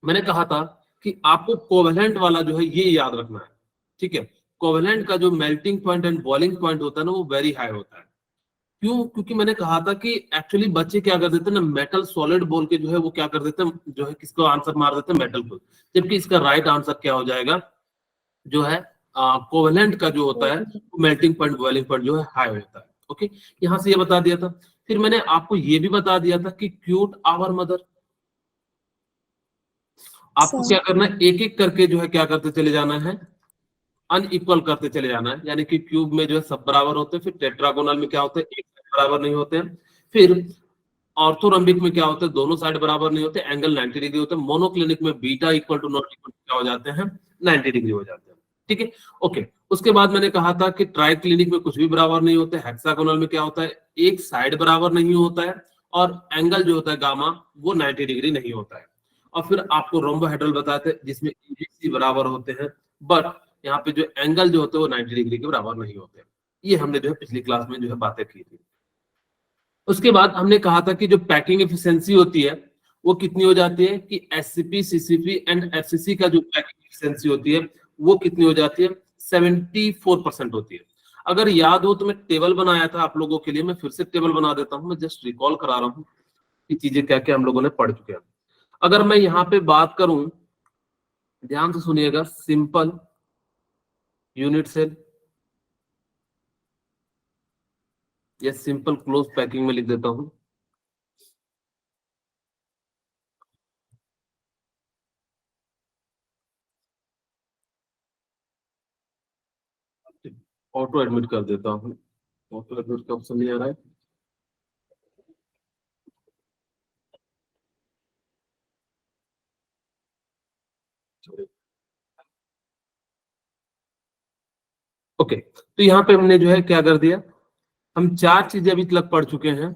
मैंने कहा था कि आपको कोवेलेंट वाला जो है ये याद रखना है, ठीक है। कोवेलेंट का जो melting point and boiling point होता है ना, वो वेरी हाई होता है। क्यों? क्योंकि मैंने कहा था कि एक्चुअली बच्चे क्या कर देते हैं ना, मेटल सॉलिड बोल के जो है वो क्या कर देते हैं, जो है किसको आंसर मार देते हैं, मेटल को। जबकि इसका राइट आंसर क्या हो जाएगा, जो है कोवेलेंट का जो होता है मेल्टिंग पॉइंट बॉइलिंग पॉइंट जो है हाई होता है। ओके, यहां से ये बता दिया था। फिर मैंने आपको ये भी बता दिया था कि क्यूट आवर मदर। आपको क्या करना है, एक एक करके जो है क्या करते चले जाना है, अनइक्वल करते चले जाना है। यानी कि क्यूब में जो है सब बराबर होते हैं, फिर टेट्रागोनल में क्या होते हैं, एक साइड बराबर नहीं होते हैं। फिर ऑर्थोरम्बिक में क्या होता है, दोनों साइड बराबर नहीं होते, एंगल 90 डिग्री होते हैं। मोनोक्लिनिक में beta equal to not equal क्या हो जाते हैं, 90 डिग्री हो जाते हैं। ठीक है, ओके। उसके बाद मैंने कहा था कि ट्राई क्लिनिक में कुछ भी बराबर नहीं होते। हेक्सागोनल में क्या होता है, एक साइड बराबर नहीं होता है, और एंगल जो होता है गामा वो 90 डिग्री नहीं होता है। और फिर आपको रोम्बोहेड्रल बताए थे जिसमें ABC बराबर होते हैं, बट यहाँ पे जो एंगल जो होते हैं वो 90 डिग्री के बराबर नहीं होते। ये हमने जो है पिछली क्लास में जो है बातें की थी। उसके बाद हमने कहा था कि जो पैकिंग एफिशिएंसी होती है वो कितनी हो जाती है, कि SCP, CCP एंड FCC का जो पैकिंग एफिशिएंसी होती है वो कितनी हो जाती है, 74% होती है। अगर याद हो तो मैं टेबल बनाया था आप लोगों के लिए, मैं फिर से टेबल बना देता हूं। मैं जस्ट रिकॉल करा रहा हूँ कि चीजें क्या क्या हम लोगों ने पढ़ चुके हैं। अगर मैं यहाँ पे बात करूं, ध्यान से सुनिएगा, सिंपल यूनिट सेल या सिंपल क्लोज पैकिंग में लिख देता हूं। ऑटो एडमिट कर देता हूं, ऑटो एडमिट का ऑप्शन नहीं आ रहा है। ओके, तो यहाँ पे हमने जो है क्या कर दिया, हम चार चीजें अभी तक पढ़ चुके हैं।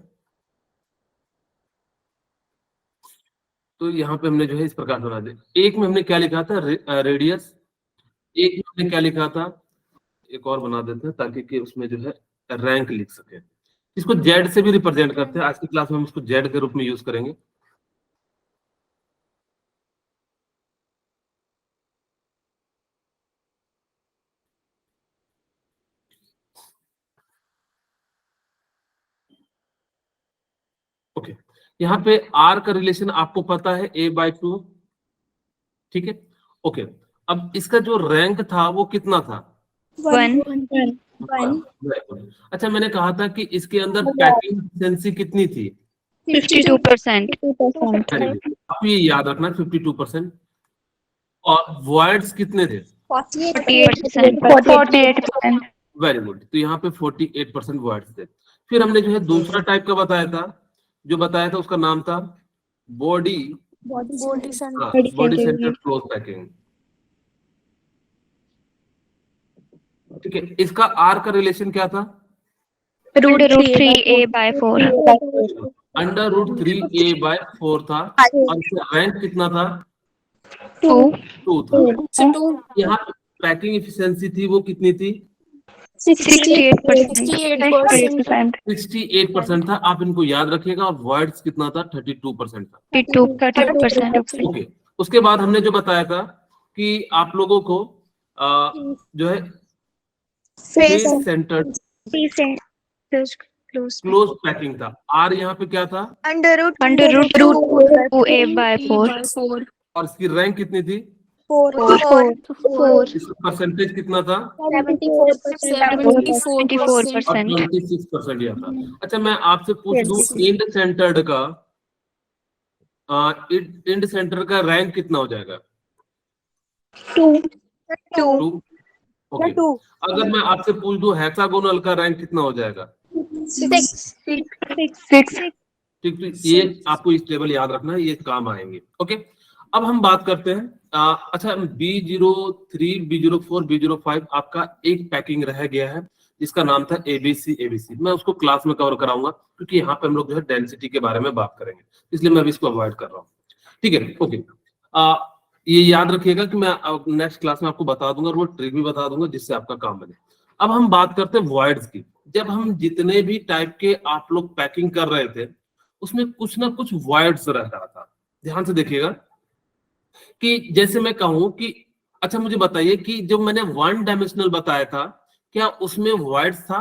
तो यहाँ पे हमने जो है इस प्रकार बना दिया। एक में हमने क्या लिखा था, रेडियस। एक में हमने क्या लिखा था, एक और बना देते हैं ताकि कि उसमें जो है रैंक लिख सके। इसको जेड से भी रिप्रेजेंट करते हैं, आज की क्लास में हम इसको जेड के रूप में यूज करेंगे। ओके, यहाँ पे आर का रिलेशन आपको पता है A/2, ठीक है। ओके, अब इसका जो रैंक था वो कितना था, 1 अच्छा मैंने कहा था कि इसके अंदर पैकिंग एफिशिएंसी कितनी थी, 52%। आपको ये याद रखना 52%। और वॉइड्स कितने थे, 48%। वेरी गुड, तो यहाँ पे 48% वॉइड्स थे। फिर हमने जो है दूसरा टाइप का बताया था, जो बताया था उसका नाम था बॉडी सेंटर्ड क्लोज पैकिंग, ठीक है। इसका आर का रिलेशन क्या था, √3a/4। √3a/4 था। और इसका रैंक कितना था, 2। 2 था। यहाँ पैकिंग एफिशिएंसी थी वो कितनी थी, 68%। 68% था। आप इनको याद रखिएगा। और वर्ड्स कितना था, 32% था। 32%। ओके, उसके बाद हमने जो बताया था कि आप लोगों को जो है फेस सेंटर्ड क्लोज पैकिंग था। आर यहाँ पे क्या था, √2a/4। और इसकी रैंक कितनी थी, 4। इसका परसेंटेज कितना था, 74%। और 26% यह था। अच्छा मैं आपसे पूछ दूं, इंड सेंटर्ड का इंड सेंटर का रैंक कितना हो जाएगा, 2। ओके, अगर मैं आपसे पूछ दूं हेक्सागोनल का रैंक कितना हो जाएगा, 6। ठीक। तो ये आपको इस टेबल याद रखना है, ये काम आएंगे। ओके, अब हम बात करते हैं अच्छा B03, B04, B05 आपका एक पैकिंग रह गया है जिसका नाम था ABC। मैं उसको क्लास में कवर कराऊंगा क्योंकि यहाँ पे हम लोग जो है डेंसिटी के बारे में बात करेंगे, इसलिए मैं अभी इसको अवॉइड कर रहा हूँ, ठीक है। ओके, ये याद रखिएगा कि मैं नेक्स्ट क्लास में आपको बता दूंगा और वो ट्रिक भी बता दूंगा जिससे आपका काम बने। अब हम बात करते हैं वॉइड्स की। जब हम जितने भी टाइप के आप लोग पैकिंग कर रहे थे उसमें कुछ ना कुछ वॉइड्स रह रहा था, ध्यान से देखिएगा। कि जैसे मैं कहूं कि अच्छा मुझे बताइए कि जो मैंने वन डायमेंशनल बताया था, क्या उसमें वर्ड्स था?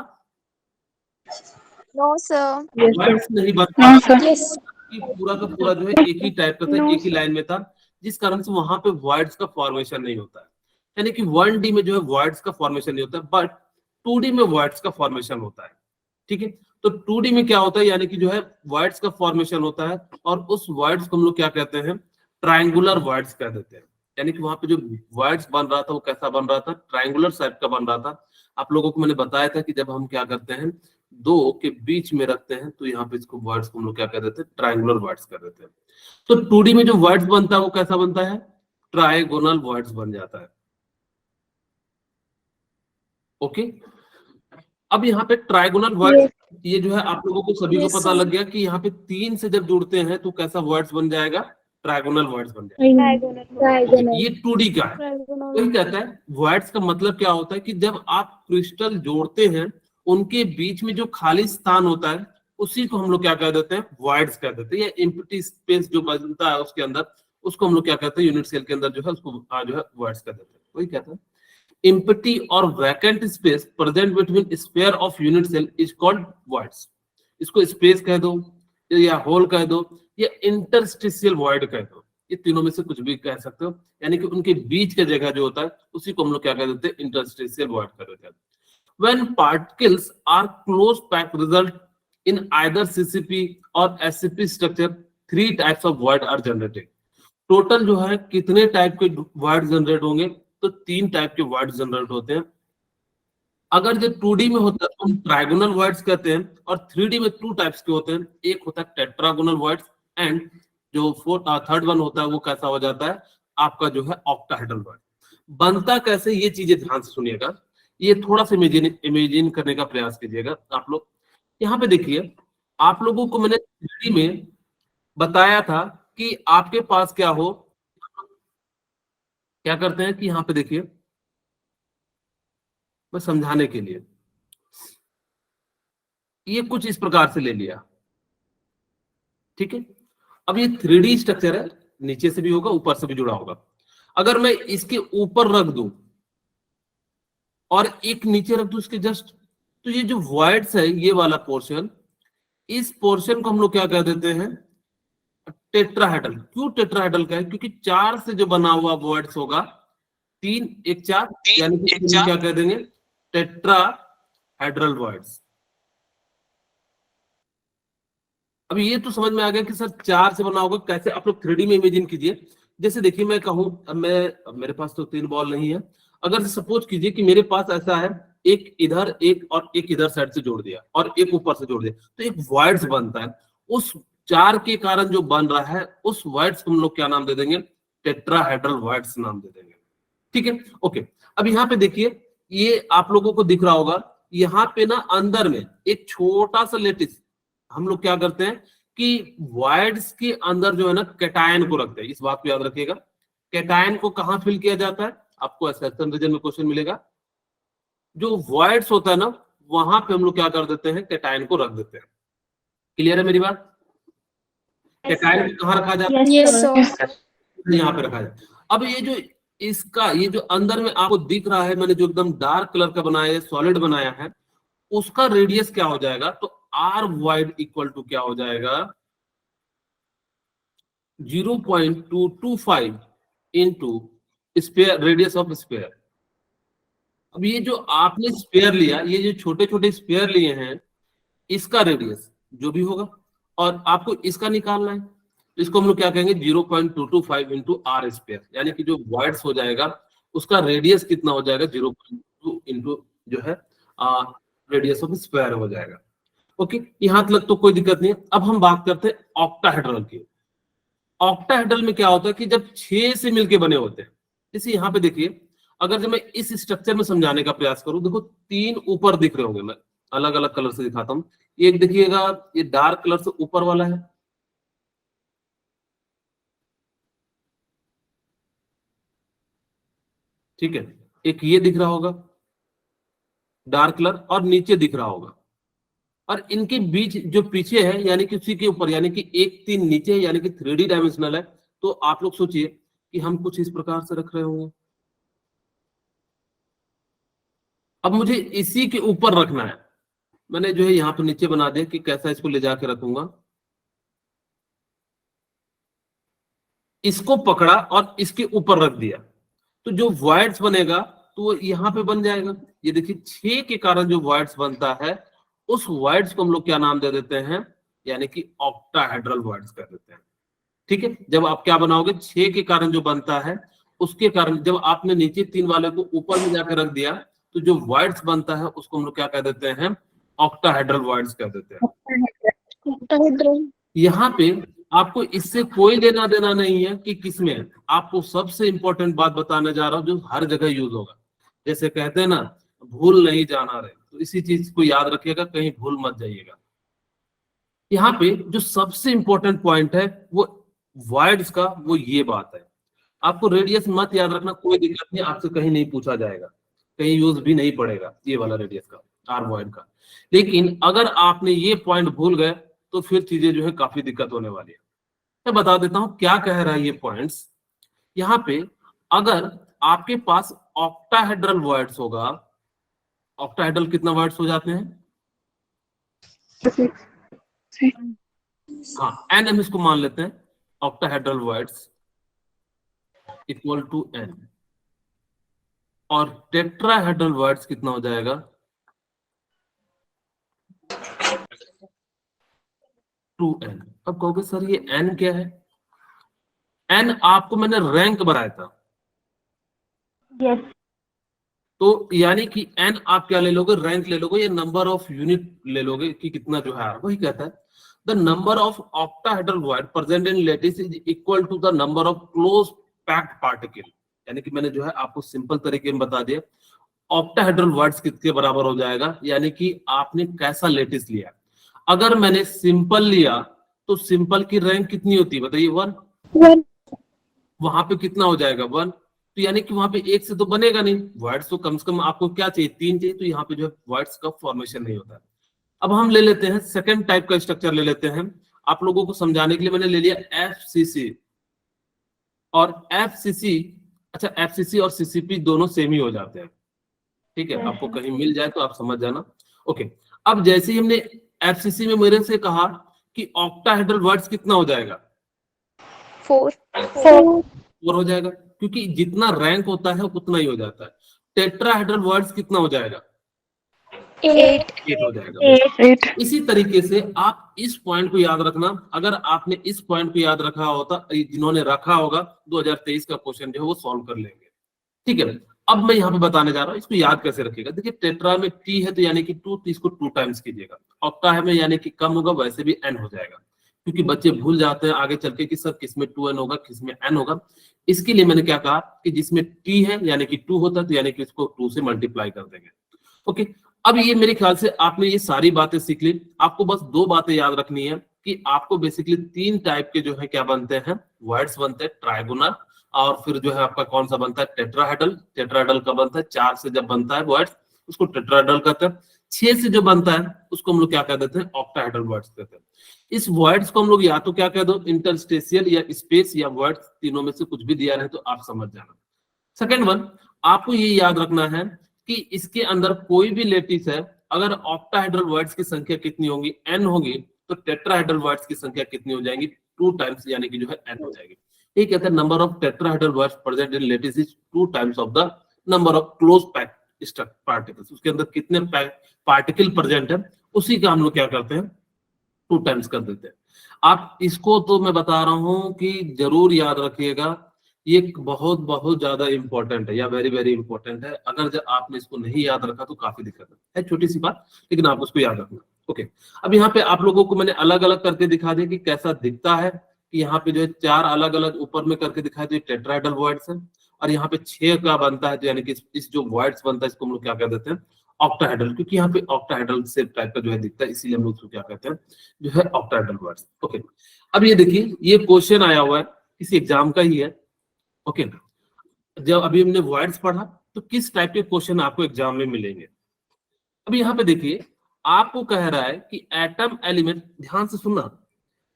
No, sir. Yes, sir. Words नहीं बन No, रहा sir. Yes. कि पूरा का पूरा जो है एक ही टाइप का था, No, एक ही लाइन में था, जिस कारण से वहां पे वर्ड्स का फॉर्मेशन नहीं होता है। यानी कि 1D में जो है वर्ड्स का फॉर्मेशन नहीं होता है, बट 2D में वर्ड्स का फॉर्मेशन होता है। ठीक है, तो 2D में क्या होता है, यानी कि जो है वर्ड्स का फॉर्मेशन होता है, और उस वर्ड्स को हम लोग क्या कहते हैं, ट्रायंगुलर वर्ड्स कह देते हैं। यानी कि वहां पे जो वर्ड्स बन रहा था वो कैसा बन रहा था, ट्रायंगुलर शेप का बन रहा था। आप लोगों को मैंने बताया था कि जब हम क्या करते हैं, दो के बीच में रखते हैं, तो यहाँ पे इसको वर्ड्स को हम लोग क्या कर देते हैं, ट्रायंगुलर वर्ड्स कर देते हैं। तो 2D में जो वर्ड्स बनता है वो कैसा बनता है, ट्रायगोनल वर्ड्स बन जाता है। ओके, अब यहाँ पे ट्रायगोनल वर्ड्स, ये जो है आप लोगों को सभी को Yes, पता sir. लग गया कि यहाँ पे 3 से जब जुड़ते हैं तो कैसा वर्ड्स बन जाएगा, ट्रायगोनल वर्ड्स बन जाएगा। Diagonal. ये 2D का है। वही कहता है वर्ड्स का मतलब क्या होता है कि जब आप क्रिस्टल जोड़ते हैं, उनके बीच में जो खाली स्थान होता है उसी को हम लोग क्या कह देते हैं, वर्ड्स कह देते हैं। या एम्प्टी स्पेस जो बनता है उसके अंदर, उसको हम लोग क्या कहते हैं, यूनिट सेल के अंदर जो है उसको जो है वर्ड्स कह देते हैं। वही कहता है empty or vacant space present between sphere of unit cell is called voids। इसको स्पेस कह दो, या होल कह दो, या इंटरस्टिशियल वॉइड कह दो, ये तीनों में से कुछ भी कह सकते हो। यानी कि उनके बीच का जगह जो होता है उसी को हम लोग क्या कह देते हैं, इंटरस्टिशियल वॉइड कह देते हैं। When particles are close packed result in either CCP or SCP structure, 3 types of void are generated। Total जो है कितने टाइप के वर्ड जनरेट होंगे, तो 3 टाइप के वर्ड जनरेट होते हैं। अगर जो 2D में होता है तो हम ट्रायगोनल वर्ड्स कहते हैं, और 3D में 2 टाइप्स के होते हैं, एक होता है टेट्रागोनल वर्ड्स, एंड जो थर्ड वन होता है वो कैसा हो जाता है आपका जो है ऑक्टाहेड्रल वर्ड। बनता कैसे, ये चीजें ध्यान से सुनिएगा, ये थोड़ा सा इमेजिन करने का प्रयास कीजिएगा आप लोग। यहाँ पे देखिए, आप लोगों को मैंने 3D में बताया था कि आपके पास क्या हो, क्या करते हैं कि यहाँ पे देखिए, मैं समझाने के लिए ये कुछ इस प्रकार से ले लिया। ठीक है, अब ये 3D स्ट्रक्चर है, नीचे से भी होगा ऊपर से भी जुड़ा होगा। अगर मैं इसके ऊपर रख दूं और एक नीचे रख दूं इसके जस्ट, तो ये जो वॉइड्स है, ये वाला पोर्शन, इस पोर्शन को हम लोग क्या कह देते हैं, टेट्राहेड्रल। क्यों टेट्राहेड्रल का है, क्योंकि 4 से जो बना हुआ वॉइड्स होगा, 3 1 4, यानी कि हम क्या कह देंगे, टेट्राहेड्रल वॉइड्स। अब ये तो समझ में आ गया कि सर 4 से बना होगा कैसे, आप लोग 3D में इमेजिन कीजिए। जैसे देखिए, मैं कहूं, अब मेरे पास तो 3 बॉल नहीं है, अगर सपोज कीजिए कि मेरे पास ऐसा है, एक इधर एक और एक इधर साइड से जोड़ दिया और एक ऊपर से जोड़ दिया, तो एक वॉइड्स बनता है। उस 4 के कारण जो बन रहा है, उस वॉइड्स को हम लोग क्या नाम दे देंगे, टेट्राहेड्रल वॉइड्स नाम दे देंगे। ठीक है, ओके। अब यहाँ पे देखिए, ये आप लोगों को दिख रहा होगा, यहाँ पे ना अंदर में एक छोटा सा लेटिस, हम लोग क्या करते हैं कि वॉइड्स के अंदर जो है ना कैटायन को रखते हैं। इस बात को याद रखिएगा, कैटायन को कहां फिल किया जाता है, आपको एक्सेप्शन रीजन में क्वेश्चन मिलेगा। जो वॉइड्स होता है ना, वहां पे हम लोग क्या कर देते हैं, कैटायन को रख देते हैं। क्लियर है मेरी बात? कैटायन को कहां रखा जाता है, Yes, sir. यहाँ पे रखा जाता है। अब ये जो इसका, ये जो अंदर में आपको दिख रहा है, मैंने जो एकदम डार्क कलर का बनाया है, सॉलिड बनाया है, उसका रेडियस क्या हो जाएगा, तो आर वाइड इक्वल टू क्या हो जाएगा, 0.225 into sphere, radius of sphere. अब ये जो आपने स्पेयर लिया, ये जो छोटे छोटे स्पेयर लिए हैं, इसका रेडियस जो भी होगा, और आपको इसका निकालना है, तो इसको हम लोग क्या कहेंगे, 0.225 इंटू आर स्पेयर। यानी कि जो वॉइड्स हो जाएगा उसका रेडियस कितना हो जाएगा, 0.2 इंटू जो है रेडियस ऑफ स्क्वायर हो जाएगा। ओके, यहां तक तो कोई दिक्कत नहीं है। अब हम बात करते हैं ऑक्टाहेड्रल की। ऑक्टाहेड्रल में क्या होता है कि जब 6 से मिलके बने होते हैं, जैसे यहाँ पे देखिए, अगर जब मैं इस स्ट्रक्चर में समझाने का प्रयास करूं, देखो 3 ऊपर दिख रहे होंगे, मैं अलग अलग कलर से दिखाता हूं। एक देखिएगा, ये डार्क कलर से ऊपर वाला है, ठीक है। एक ये दिख रहा होगा डार्क कलर, और नीचे दिख रहा होगा, और इनके बीच जो पीछे है, यानी कि उसी के ऊपर, यानी कि 1 3 नीचे है, यानी कि 3D डायमेंशनल है। तो आप लोग सोचिए कि हम कुछ इस प्रकार से रख रहे होंगे। अब मुझे इसी के ऊपर रखना है, मैंने जो है यहाँ पे नीचे बना दिया कि कैसा इसको ले जाके रखूंगा। इसको पकड़ा और इसके ऊपर रख दिया, तो जो वॉइड्स बनेगा तो वो यहाँ पे बन जाएगा। ये देखिए 6 के कारण जो वॉइड्स बनता है उस वॉइड्स को हम लोग क्या नाम दे देते हैं, यानी कि ऑक्टाहेड्रल वॉइड्स कर देते हैं। ठीक है, जब आप क्या बनाओगे 6 के कारण जो बनता है उसके कारण जब आपने नीचे 3 वाले को ऊपर में जाकर रख दिया तो जो वॉइड्स बनता है उसको हम लोग क्या कह देते हैं, ऑक्टाहेड्रल वॉइड्स कह देते हैं। यहाँ पे आपको इससे कोई लेना देना नहीं है कि किसमें है। आपको सबसे इंपॉर्टेंट बात बताने जा रहा हूं जो हर जगह यूज होगा। जैसे कहते हैं ना, भूल नहीं जाना रहे, तो इसी चीज को याद रखिएगा, कहीं भूल मत जाइएगा। यहाँ पे जो सबसे इंपॉर्टेंट पॉइंट है वो वॉइड्स का, वो ये बात है। आपको रेडियस मत याद रखना, कोई दिक्कत नहीं, आपसे कहीं नहीं पूछा जाएगा, कहीं यूज भी नहीं पड़ेगा ये वाला रेडियस का, आर वॉइड का। लेकिन अगर आपने ये पॉइंट भूल गए तो फिर चीजें जो है काफी दिक्कत होने वाली है। मैं बता देता हूं क्या कह रहा है ये पॉइंट्स। यहाँ पे अगर आपके पास ऑक्टाहेड्रल वॉइड्स होगा, ऑक्टाहेड्रल कितना वॉइड्स हो जाते हैं, हाँ एन, हम इसको मान लेते हैं octahedral voids equal to N, और टेट्राहेड्रल वॉइड्स कितना हो जाएगा, 2n। अब कहोगे सर ये n क्या है, n आपको मैंने रैंक बनाया था। Yes. तो यानी कि n आप क्या ले लोगे, रैंक ले लोगे, या नंबर ऑफ यूनिट ले लोगे कि कितना जो है। वही कहता है the number of octahedral void present in lattice is equal to the number of close packed particle. यानी कि मैंने जो है आपको सिंपल तरीके में बता दिया ऑक्टाहेड्रल वॉइड्स किसके बराबर हो जाएगा, यानी कि आपने कैसा लैटिस लिया। अगर मैंने सिंपल लिया तो सिंपल की रैंक कितनी होती है बताइए, 1। वहां पे कितना हो जाएगा, 1। तो यानी कि वहां पे एक से तो बनेगा नहीं, वर्ड्स तो कम से कम आपको क्या चाहिए, 3 चाहिए। तो यहाँ पे जो है वर्ड्स का फॉर्मेशन नहीं होता है। अब हम ले लेते हैं सेकंड टाइप का स्ट्रक्चर ले लेते हैं, आप लोगों को समझाने के लिए मैंने ले लिया एफसीसी और एफसीसी। अच्छा, एफसीसी और सीसीपी दोनों सेम ही हो जाते हैं, ठीक है, आपको कहीं मिल जाए तो आप समझ जाना। ओके, अब जैसे ही हमने एफसीसी में मेरे से कहा कि ऑक्टाहेड्रल वर्ड्स कितना हो जाएगा, 4 हो जाएगा, क्योंकि जितना रैंक होता है उतना ही हो जाता है। टेट्राहेड्रल वर्ड्स कितना हो जाएगा, 8 हो जाएगा। इसी तरीके से आप इस पॉइंट को याद रखना। अगर आपने इस पॉइंट को याद रखा होता, जिन्होंने रखा होगा 2023 का क्वेश्चन जो है वो सॉल्व कर लेंगे। ठीक है, अब मैं यहाँ पे बताने जा रहा हूँ इसको याद कैसे रखिएगा। देखिए टेट्रा में टी है तो यानी कि 2, तो इसको 2 टाइम्स कीजिएगा। ऑक्टा है में यानी कि कम होगा, वैसे भी एन हो जाएगा, क्योंकि बच्चे भूल जाते हैं आगे चल के कि सर किसमें 2n होगा किसमें n होगा। इसके लिए मैंने क्या कहा कि जिसमें t है यानी कि 2 होता है तो यानी कि इसको 2 से मल्टीप्लाई कर देंगे। ओके, अब ये मेरे ख्याल से आपने ये सारी बातें सीख ली। आपको बस 2 बातें याद रखनी है कि आपको बेसिकली 3 टाइप के जो है क्या बनते हैं, वर्ड्स बनते हैं, ट्राइगोनल, और फिर जो है आपका कौन सा बनता है, टेट्राहेड्रल। टेट्राहेड्रल का बनता है 4 से जब बनता है वर्ड्स उसको टेट्राहेड्रल कहते हैं। 6 से जो बनता है उसको हम लोग क्या कह देते हैं, ऑक्टाहेड्रल वर्ड्स कहते हैं। इस वर्ड्स को हम लोग या तो क्या कह दो, इंटरस्टेशियल या स्पेस या वर्ड्स, तीनों में से कुछ भी दिया रहे तो आप समझ जाना। सेकंड वन, आपको ये याद रखना है कि इसके अंदर कोई भी लेटिस है, अगर ऑक्टाहेड्रल वर्ड्स की संख्या कितनी होगी, n होगी, तो टेट्राहेड्रल वर्ड्स की संख्या कितनी हो जाएगी, 2 टाइम्स, यानी कि जो है n हो जाएगी। ये कहते हैं number of tetrahedral words present in lattice is 2 times of the number of close packed particles. उसके अंदर कितने पार्टिकल प्रेजेंट है उसी का हम लोग क्या करते हैं, 2 टाइम्स कर देते हैं। आप इसको तो मैं बता रहा हूं कि जरूर याद रखिएगा, ये बहुत बहुत ज्यादा इंपॉर्टेंट है या वेरी वेरी इंपॉर्टेंट है। अगर जब आपने इसको नहीं याद रखा तो काफी दिक्कत है, छोटी सी बात, लेकिन आप उसको याद रखना। ओके, अब यहाँ पे आप लोगों को मैंने अलग अलग करके दिखा दिया कि कैसा दिखता है, कि यहाँ पे जो है 4 अलग अलग ऊपर में करके दिखाया तो ये टेट्राहेड्रल वर्ड्स है, और यहाँ पे 6 का बनता है तो यानी कि इस जो वर्ड्स बनता है इसको हम लोग क्या कह देते हैं, ऑक्टाहेड्रल, क्योंकि यहाँ पे ऑक्टाहेड्रल शेप टाइप का जो है दिखता है, इसीलिए हम लोग उसको क्या कहते हैं, जो है ऑक्टाहेड्रल वर्ड्स। ओके, अब ये देखिए ये क्वेश्चन आया हुआ है, किसी एग्जाम का ही है। ओके, जब अभी हमने वर्ड्स पढ़ा तो किस टाइप के क्वेश्चन आपको एग्जाम में मिलेंगे। अब यहाँ पे देखिए आपको कह रहा है कि एटम एलिमेंट, ध्यान से सुनना,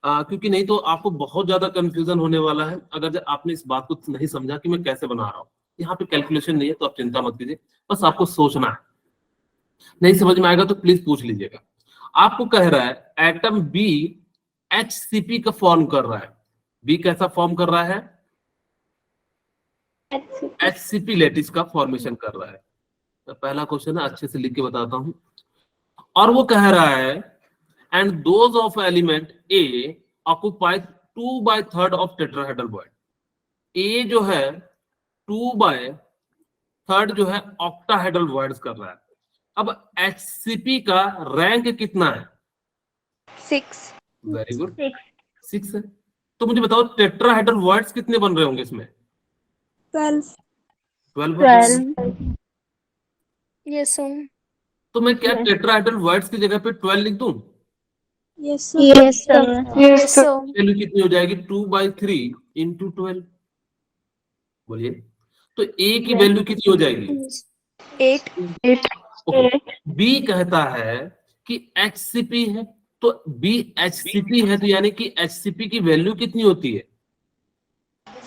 क्योंकि नहीं तो आपको बहुत ज्यादा कंफ्यूजन होने वाला है अगर आपने इस बात को नहीं समझा कि मैं कैसे बना रहा हूँ। यहाँ पे कैलकुलेशन नहीं है तो आप चिंता मत कीजिए, बस आपको सोचना है। नहीं समझ में आएगा तो प्लीज पूछ लीजिएगा। आपको कह रहा है एटम बी HCP का फॉर्म कर रहा है। बी कैसा फॉर्म कर रहा है? HCP लेटिस का फॉर्मेशन कर रहा है। तो पहला क्वेश्चन है, अच्छे से लिख के बताता हूं। और वो कह रहा है and those of element A occupy 2/3 of tetrahedral bond. A जो है 2/3 जो है ऑक्टाहेड्रल बॉन्ड्स कर रहा है। अब HCP का रैंक कितना है? 6। वेरी गुड, 6 6 है। तो मुझे बताओ टेट्राहेड्रल बॉन्ड्स कितने बन रहे होंगे इसमें? 12। 12 बन रहे हैं। 12 यस सर। तो मैं क्या Yes. टेट्राहेड्रल बॉन्ड्स की जगह पे 12 लिख दूं? Yes Yes sir. Yes sir. Value कितनी हो जाएगी? 2/3 इंटू 12। बोलिए, तो ए की Yes. वैल्यू कितनी हो जाएगी? 8। ओके, 8 बी कहता है कि HCP है, तो बी HCP है, तो यानी कि HCP की वैल्यू कितनी होती है?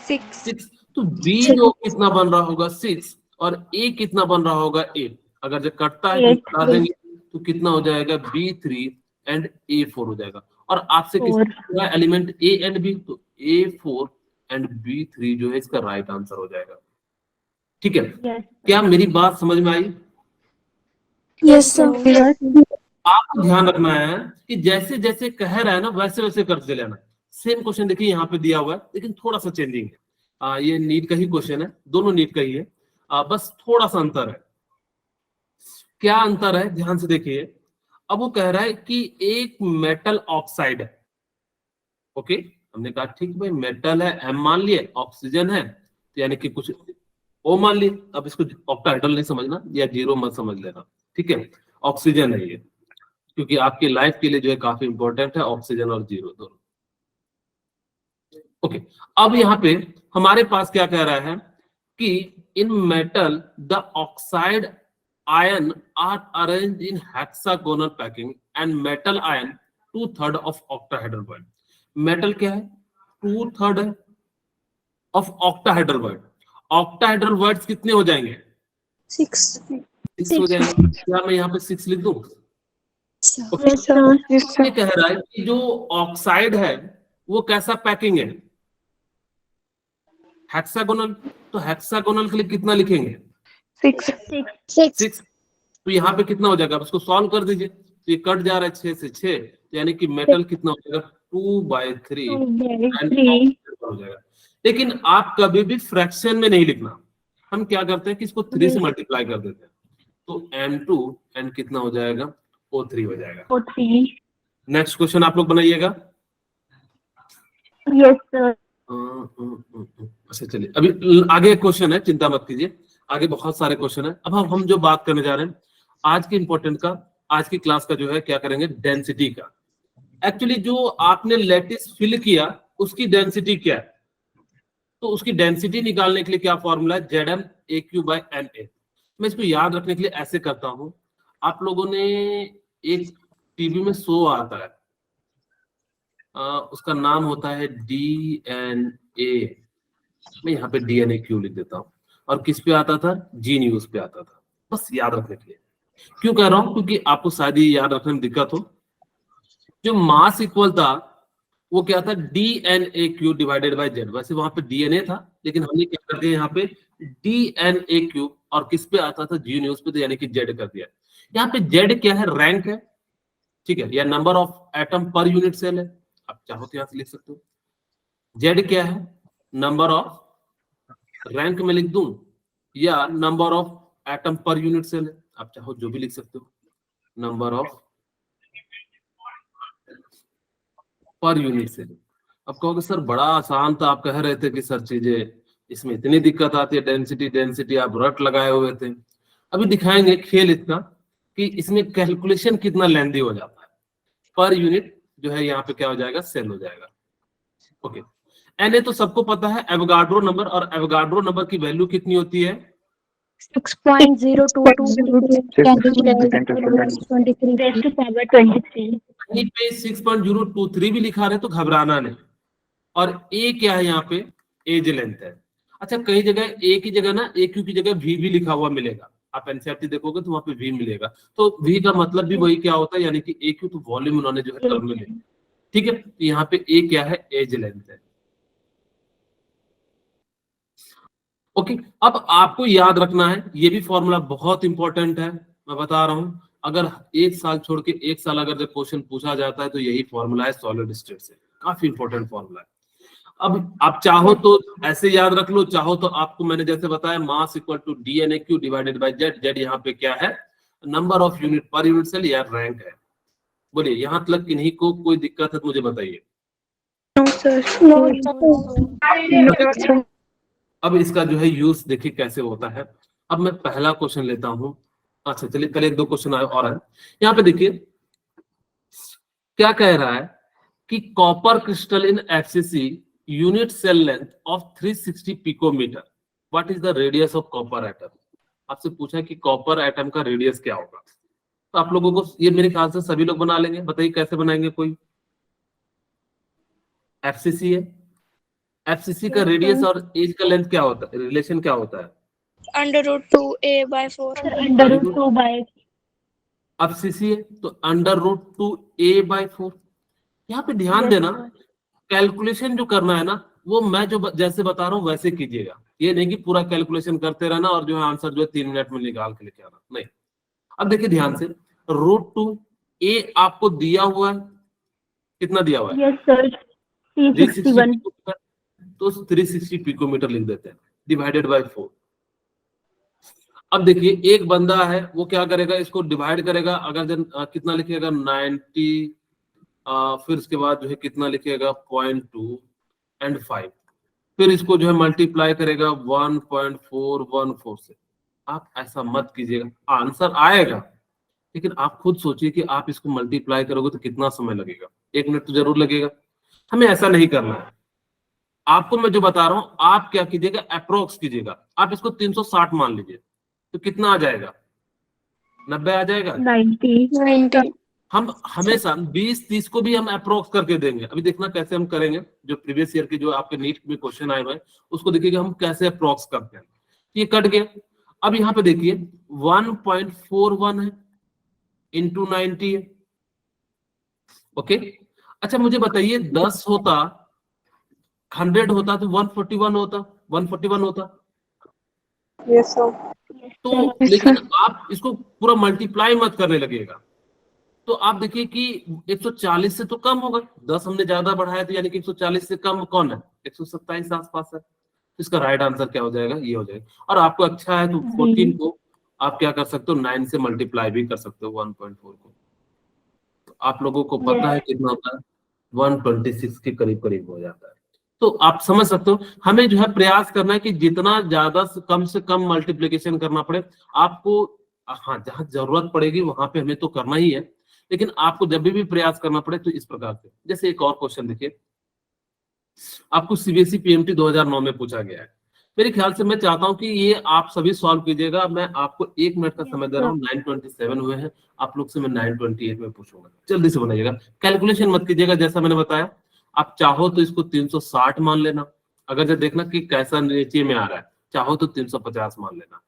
6। 6। तो बी जो कितना बन रहा होगा? 6। और ए कितना बन रहा होगा? 8। अगर जब कटता है तो 8 हटा देंगे तो कितना हो जाएगा? B3 एंड A4 हो जाएगा। और आपसे किस 4 एलिमेंट A एंड B, तो A4 एंड B3 जो है इसका राइट आंसर हो जाएगा। ठीक है, Yes. क्या मेरी बात समझ में आई? Yes sir. Yes. आपको ध्यान रखना है कि जैसे जैसे कह रहा है ना वैसे वैसे करते लेना। सेम क्वेश्चन देखिए यहाँ पे दिया हुआ है, लेकिन थोड़ा सा चेंजिंग है। ये नीट का ही क्वेश्चन है, दोनों नीट का ही है। बस थोड़ा सा अंतर है। क्या अंतर है? ध्यान से देखिए। अब वो कह रहा है कि एक मेटल ऑक्साइड है। ओके, हमने कहा ठीक भाई, मेटल है, M मान लिए, ऑक्सीजन है, तो यानी कि कुछ O मान लिए। अब इसको ऑक्टाहेड्रल नहीं समझना या जीरो मत समझ लेना, ठीक है? ऑक्सीजन है ये, क्योंकि आपकी लाइफ के लिए जो है काफी इंपॉर्टेंट है ऑक्सीजन और जीरो दोनों। ओके, अब यहाँ पे हमारे पास क्या कह रहा है कि in metal the oxide ion are arranged in hexagonal packing and metal ion 2/3 of octahedral bond. Metal क्या है? 2/3 of octahedral bond. Octahedral bonds कितने हो जाएंगे? 6। 6 हो जाएंगे। क्या मैं यहाँ पे 6 लिख दूं? Yes sir. ये कह रहा है कि जो ऑक्साइड है वो कैसा पैकिंग है? हेक्सागोनल। तो हेक्सागोनल के लिए कितना लिखेंगे? 6। 6। तो यहाँ पे कितना हो जाएगा? आप इसको सॉल्व कर दीजिए। तो ये कट जा रहा है 6 से 6, यानी कि मेटल कितना हो जाएगा? 2/3 एंड 2/3 हो जाएगा। लेकिन आप कभी भी फ्रैक्शन में नहीं लिखना। हम क्या करते हैं कि इसको 3 से मल्टीप्लाई कर देते हैं, तो M2 एंड कितना हो जाएगा? O3 हो जाएगा। O3 नेक्स्ट क्वेश्चन आप लोग बनाइएगा। Yes sir. अच्छा चलिए, अभी आगे एक क्वेश्चन है, चिंता मत कीजिए, आगे बहुत सारे क्वेश्चन है। अब हम जो बात करने जा रहे हैं आज के इंपॉर्टेंट का, आज की क्लास का जो है क्या करेंगे? डेंसिटी का। एक्चुअली जो आपने लेटिस फिल किया उसकी डेंसिटी क्या है? तो उसकी डेंसिटी निकालने के लिए क्या फॉर्मूला है? ZmAQ/Na। मैं इसको याद रखने के लिए ऐसे करता हूं। आप लोगों ने एक टीवी में शो आता है, उसका नाम होता है DNA। मैं यहाँ पे DNAQ लिख देता हूँ। और किस पे आता था? जी न्यूज पे आता था। बस याद रखने के लिए क्यों कह रहा हूँ, क्योंकि आपको शायद ये याद रखने में दिक्कत हो। जो मास इक्वल था वो क्या था? DNAQ divided bye Z। वैसे वहां पे DNA था, लेकिन हमने क्या कर दिया यहाँ पे? DNAQ। और किस पे आता था? जी न्यूज पे, तो यानी कि Z कर दिया। यहाँ पे Z क्या है? रैंक है, ठीक है, या number of atom per unit cell है। आप चाहो तो यहां से लिख सकते हो। Z क्या है? नंबर ऑफ रैंक में लिख दूं, या number of atom per unit cell है। आप चाहो जो भी लिख सकते हो, number of per unit cell. अब कहोगे सर बड़ा आसान था, आप कह रहे थे कि सर चीजें इसमें इतनी दिक्कत आती है, डेंसिटी डेंसिटी आप रट लगाए हुए थे। अभी दिखाएंगे खेल इतना कि इसमें कैलकुलेशन कितना लेंदी हो जाता है। पर यूनिट जो है यहाँ पे क्या हो जाएगा? सेल हो जाएगा। ओके, Na तो सबको पता है, एवोगाड्रो नंबर। और एवोगाड्रो नंबर की वैल्यू कितनी होती है? 6.022 10 to the power 23 raised to power 23. कहीं पे 6.023 भी लिखा रहे तो घबराना नहीं। और ए क्या है यहाँ पे, एज लेंथ है। अच्छा कई जगह ए की जगह ना AQ की जगह V भी लिखा हुआ मिलेगा, आप एनसीईआरटी देखोगे तो वहां पे V मिलेगा। तो V का मतलब भी वही क्या होता है, यानी कि AQ तो वॉल्यूम उन्होंने जो है टर्म में लिखा। ठीक है, यहाँ पे ए क्या है, एज लेंथ है। ओके, अब आपको याद रखना है, ये भी फॉर्मूला बहुत इंपॉर्टेंट है, मैं बता रहा हूं। अगर एक साल छोड़ के एक साल अगर जब क्वेश्चन पूछा जाता है तो यही फॉर्मूला है सॉलिड स्टेट से, काफी इंपॉर्टेंट फॉर्मूला है। अब आप चाहो तो ऐसे याद रख लो, चाहो तो आपको मैंने जैसे बताया mass equal to DNAQ divided by Z. Z यहाँ पे क्या है, number of unit per unit cell या रैंक है। बोलिए यहाँ तक किन्हीं को कोई दिक्कत है तो मुझे बताइए। No, sir. No. अब इसका जो है यूज देखिए कैसे होता है। अब मैं पहला क्वेश्चन लेता हूं। अच्छा चलिए पहले 2 क्वेश्चन आए और है। यहाँ पे देखिए क्या कह रहा है कि copper crystal in FCC unit cell length of 360 picometre, what is the radius of copper atom. आपसे पूछा कि कॉपर एटम का रेडियस क्या होगा। तो आप लोगों को ये मेरे ख्याल से सभी लोग बना लेंगे, बताइए कैसे बनाएंगे। कोई FCC है, FCC का रेडियस और एज का लेंथ क्या होता है, रिलेशन क्या होता है। √2a/4. √2/4. अब CC है तो √2a/4। यहाँ पे ध्यान देना, कैलकुलेशन जो करना है ना वो मैं जो जैसे बता रहा हूँ वैसे कीजिएगा। ये नहीं कि पूरा कैलकुलेशन करते रहना और जो है आंसर जो है 3 मिनट में निकाल के लेके आना, नहीं। अब देखिए ध्यान से, √2a आपको दिया हुआ है, कितना दिया हुआ है, Yes, sir. 361. तो 360 पिकोमीटर लिख देते हैं डिवाइडेड बाय 4। अब देखिए एक बंदा है वो क्या करेगा, इसको डिवाइड करेगा, अगर कितना लिखेगा 90, फिर उसके बाद जो है कितना लिखेगा 0.2 एंड 5, फिर इसको जो है मल्टीप्लाई करेगा 1.414 से। आप ऐसा मत कीजिएगा, आंसर आएगा लेकिन आप खुद सोचिए कि आप इसको मल्टीप्लाई करोगे तो कितना समय लगेगा, 1 मिनट तो जरूर लगेगा। हमें ऐसा नहीं करना है। आपको मैं जो बता रहा हूं आप क्या कीजिएगा, अप्रोक्स कीजिएगा। आप इसको 360 मान लीजिए तो कितना आ जाएगा, 90 आ जाएगा। 90. हम हमेशा 20-30 को भी हम अप्रोक्स करके देंगे। अभी देखना कैसे हम करेंगे, जो प्रीवियस ईयर के जो आपके नीट में क्वेश्चन आए हुए हैं उसको देखिएगा हम कैसे अप्रोक्स करते हैं। ये कट गया। अब यहाँ पे देखिए 1.41 है इंटू 90 है। ओके, अच्छा मुझे बताइए 10 होता, 100 होता तो 141 होता, 141 होता। Yes, sir. तो लेकिन आप इसको पूरा मल्टीप्लाई मत करने लगेगा। तो आप देखिए कि 140 से तो कम होगा, 10 हमने ज्यादा बढ़ाया तो यानी कि 140 से कम कौन है, 127 आसपास है। इसका राइट आंसर क्या हो जाएगा, ये हो जाएगा। और आपको अच्छा है तो 14 को आप क्या कर सकते हो, 9 से मल्टीप्लाई भी कर सकते हो 1.4 को। तो आप लोगों को पता है कितना होता है, 126 के करीब करीब हो जाता है। तो आप समझ सकते हो हमें जो है प्रयास करना है कि जितना ज्यादा से कम मल्टीप्लीकेशन करना पड़े आपको। हाँ जहां जरूरत पड़ेगी वहां पे हमें तो करना ही है, लेकिन आपको जब भी प्रयास करना पड़े तो इस प्रकार से। जैसे एक और क्वेश्चन देखिए, आपको CBSE PMT 2009 में पूछा गया है। मेरे ख्याल से मैं चाहता हूं कि ये आप सभी सॉल्व कीजिएगा। मैं आपको 1 मिनट का समय दे रहा हूँ, 9:27 हुए हैं। आप लोग से मैं 9:28 में पूछूंगा, जल्दी से बनाइएगा, कैलकुलेशन मत कीजिएगा। जैसा मैंने बताया आप चाहो तो इसको 360 मान लेना, अगर जब देखना कि कैसा नीचे में आ रहा है, चाहो तो 350 मान लेना।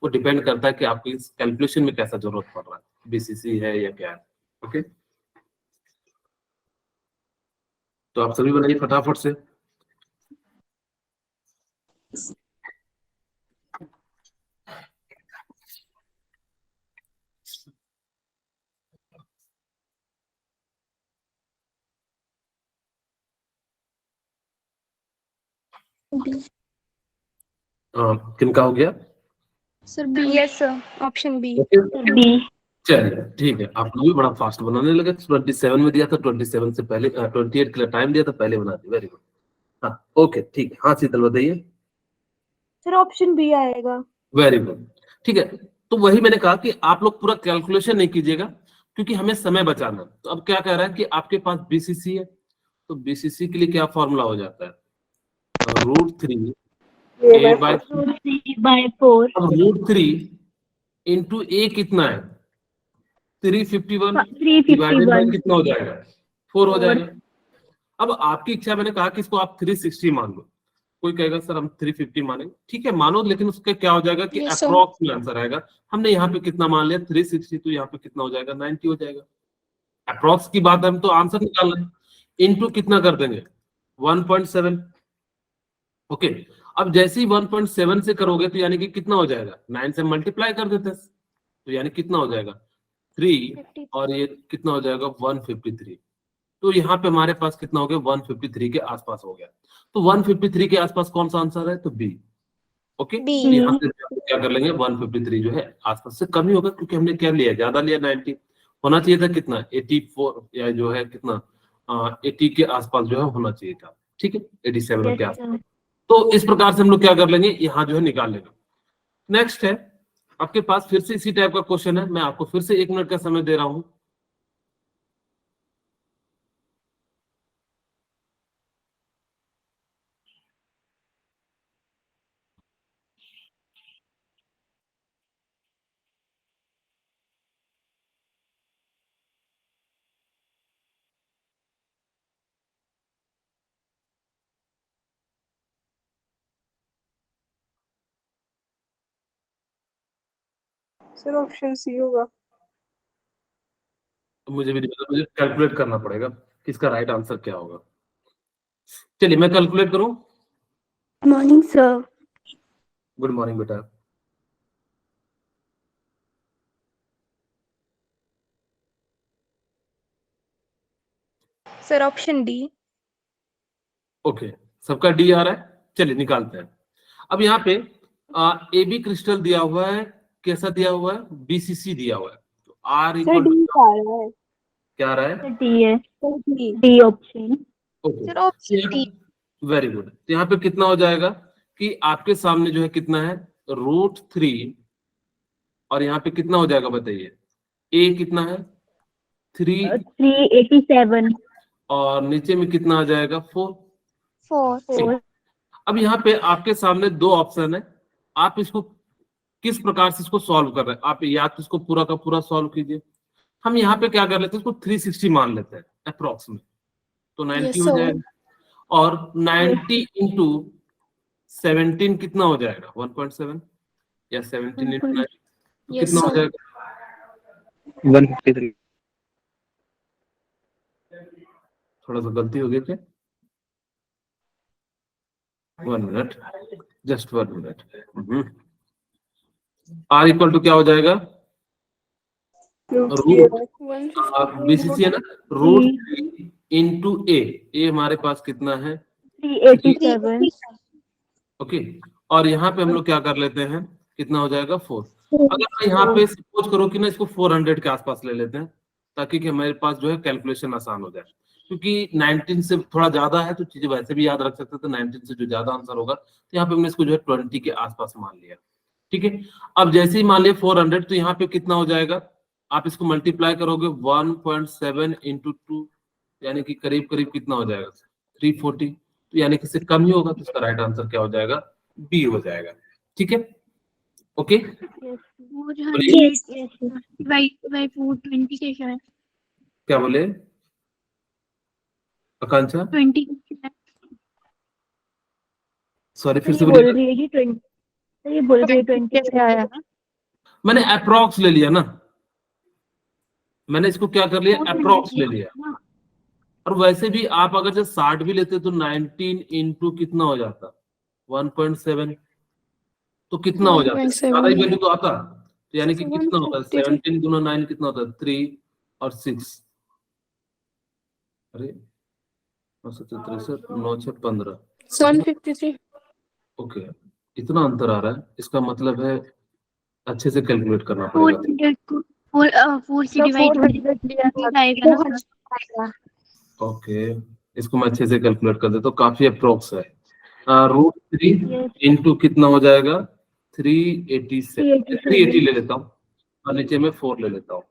वो डिपेंड करता है कि आपको इस कैलकुलेशन में कैसा जरूरत पड़ रहा है, BCC है या क्या है। ओके, तो आप सभी बनाइए फटाफट से। किनका हो गया, Sir, B. Yes, sir. Option B. B. चलिए ठीक है, आप लोग भी बड़ा फास्ट बनाने लगे। 27 में दिया था, 27 से पहले 28 के लिए टाइम दिया था, पहले बना दी। Very good. हाँ ओके ठीक है, हाँ शीतल बताइए। Sir, option B आएगा. वेरी गुड, ठीक है। तो वही मैंने कहा कि आप लोग पूरा कैलकुलेशन नहीं कीजिएगा क्योंकि हमें समय बचाना। तो अब क्या कह रहा है कि आपके पास BCC है, तो BCC के लिए क्या फॉर्मूला हो जाता है, √3 a by रूट 3/4 अब रूट 3 इंटू ए कितना है 351 डिवाइडेड बाय 351 कितना हो जाएगा 4 हो 4 जाएगा। अब आपकी इच्छा, मैंने कहा कि इसको आप 360 मान लो, कोई कहेगा सर हम 350 मानेंगे, ठीक है मानो, लेकिन उसका क्या हो जाएगा कि Yes, sir. अप्रोक्स में आंसर आएगा। हमने यहाँ पे कितना मान लिया 360, तो यहाँ पे कितना हो जाएगा 90 हो जाएगा। अप्रोक्स की बात है, हम तो आंसर निकालना है। इनटू कितना कर देंगे 1.7। ओके, अब जैसे ही 1.7 से करोगे तो यानी कि कितना हो जाएगा 9 से मल्टीप्लाई कर देते हैं, तो यानी कितना हो जाएगा 3 और ये कितना हो जाएगा 153। तो यहाँ पे हमारे पास कितना हो गया 153 के आसपास हो गया। तो 153 के आसपास कौन सा आंसर है तो बी। Okay, B. तो यहाँ से क्या कर लेंगे 153 जो है आसपास से कम ही होगा, क्योंकि हमने क्या लिया ज्यादा लिया 90, होना चाहिए था कितना 84 या जो है कितना 80 के आसपास जो है होना चाहिए था, ठीक है 87 के आसपास। तो इस प्रकार से हम लोग क्या कर लेंगे यहाँ जो है निकाल लेंगे। नेक्स्ट है आपके पास फिर से इसी टाइप का क्वेश्चन है, मैं आपको फिर से 1 मिनट का समय दे रहा हूं। सर ऑप्शन सी होगा। तो मुझे भी नहीं पता, मुझे कैलकुलेट करना पड़ेगा कि इसका राइट आंसर क्या होगा। चलिए मैं कैलकुलेट करूं। Morning sir. गुड मॉर्निंग बेटा। Sir, option D. ओके, सबका डी आ रहा है, चलिए निकालते हैं। अब यहाँ पे ए बी क्रिस्टल दिया हुआ है, कैसा दिया हुआ है बीसीसी दिया हुआ है, तो R sir equal D two आ रहा है, क्या आ रहा है डी है, Sir, D. D option. Okay, Sir, option D. Very good. तो यहाँ पे कितना हो जाएगा कि आपके सामने जो है कितना है √3 और यहाँ पे कितना हो जाएगा बताइए ए कितना है 3 387 और नीचे में कितना आ जाएगा 4। 4. 4 अब यहाँ पे आपके सामने दो ऑप्शन है, आप इसको किस प्रकार से इसको सॉल्व कर रहे हैं, आप या तो इसको पूरा का पूरा सॉल्व कीजिए। हम यहाँ पे क्या कर लेते हैं इसको 360 मान लेते हैं अप्रोक्स में, तो 90 Yes, हो sir. जाएगा और 90 इंटू 17 कितना हो जाएगा 1.7 या 17 इंटू 9 तो Yes, कितना हो sir. जाएगा 153 थोड़ा सा गलती हो गई क्या 1 minute just 1 minute. R equal to क्या हो जाएगा रूट बीसीसी है ना √3 इंटू ए हमारे पास कितना है 387 ओके, और यहाँ पे हम लोग क्या कर लेते हैं कितना हो जाएगा 4। अगर मैं यहाँ पे सपोज करो कि ना इसको 400 के आसपास ले लेते हैं ताकि कि हमारे पास जो है कैलकुलेशन आसान हो जाए, क्योंकि 19 से थोड़ा ज्यादा है तो चीजें वैसे भी याद रख सकते हैं, तो 19 से जो ज्यादा आंसर होगा तो यहाँ पे हमने इसको जो है 20 के आसपास मान लिया, ठीक है। अब जैसे ही मान लिया 400 तो यहाँ पे कितना हो जाएगा, आप इसको मल्टीप्लाई करोगे 1.7 इंटू 2 यानी कि करीब करीब कितना हो जाएगा 340, तो यानी कि इससे कम ही होगा, तो इसका राइट आंसर क्या हो जाएगा बी हो जाएगा, ठीक है ओके। वो जो बोलिए। 420 कैसा है क्या बोले आकांक्षा 20 सॉरी फिर से ये बोलिए। बोल रही है कि 20 ये बोल रही है 20 कैसे आया मैंने अप्रोक्स ले लिया ना, मैंने इसको क्या कर लिया अप्रोक्स ले लिया, और वैसे भी आप अगर जब 60 भी लेते तो 19 इंटू कितना हो जाता 1.7, तो कितना हो जाता है 1.7 ज्यादा ही वैल्यू तो आता, तो यानी कि कितना होता है 17 गुना 9 कितना होता है 3 और 6 अरे 9 6 15 153. ओके, इतना अंतर आ रहा है, इसका मतलब है अच्छे से कैलकुलेट करना पड़ेगा। 4 से डिवाइड आएगा ना ओके, इसको मैं अच्छे से कैलकुलेट कर देता हूँ, काफी अप्रोक्स है। √3 इंटू कितना हो जाएगा 380 ले लेता हूँ और नीचे में 4 ले लेता हूँ,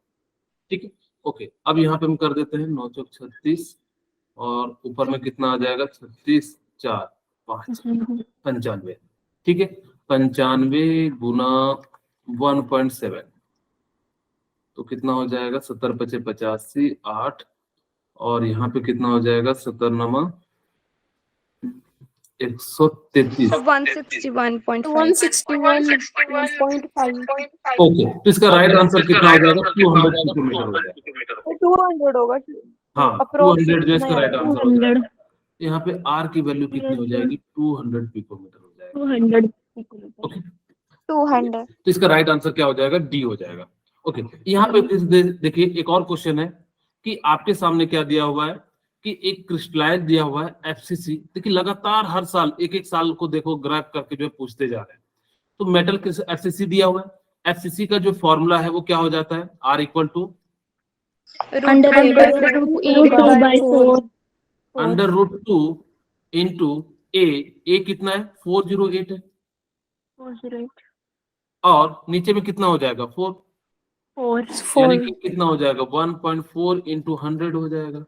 ठीक है ओके। अब यहाँ पे हम कर देते हैं 9 चौक 36 और ऊपर में कितना आ जाएगा 36 4 5 95, ठीक है, 95 गुना 1.7 तो कितना हो जाएगा, 70 पचे 85 8, और यहाँ पे कितना हो जाएगा, 70 नमा 133। 161.5 ओके, तो इसका राइट आंसर कितना हो जाएगा, 200 पिकोमीटर हो जाएगा। 200 होगा हाँ, अप्रोक्स 200 जो इतना इसका ही राइट आएगा। आंसर हो जाएगा। 200 यहाँ पे आर की वैल्यू कितनी हो जाएगी, 200 पिकोमीटर हो जाएगा। 200 ओके, 200 तो इसका राइट आंसर क्या हो जाएगा, डी हो जाएगा। ओके, यहाँ पे देखिए एक और क्वेश्चन है कि आपके सामने क्या दिया हुआ है कि एक क्रिस्टलाइन दिया हुआ है एफसीसी। देखिए लगातार हर साल एक एक साल को देखो ग्राफ करके जो है पूछते जा रहे हैं। तो मेटल एफसीसी दिया हुआ है, एफसीसी का जो फॉर्मूला है वो क्या हो जाता है, R equal to under under root 2 into A कितना है 408 है, 408 और नीचे में कितना हो जाएगा 4, 4 यानी कि कितना हो जाएगा 1.4 इंटू 100 हो जाएगा,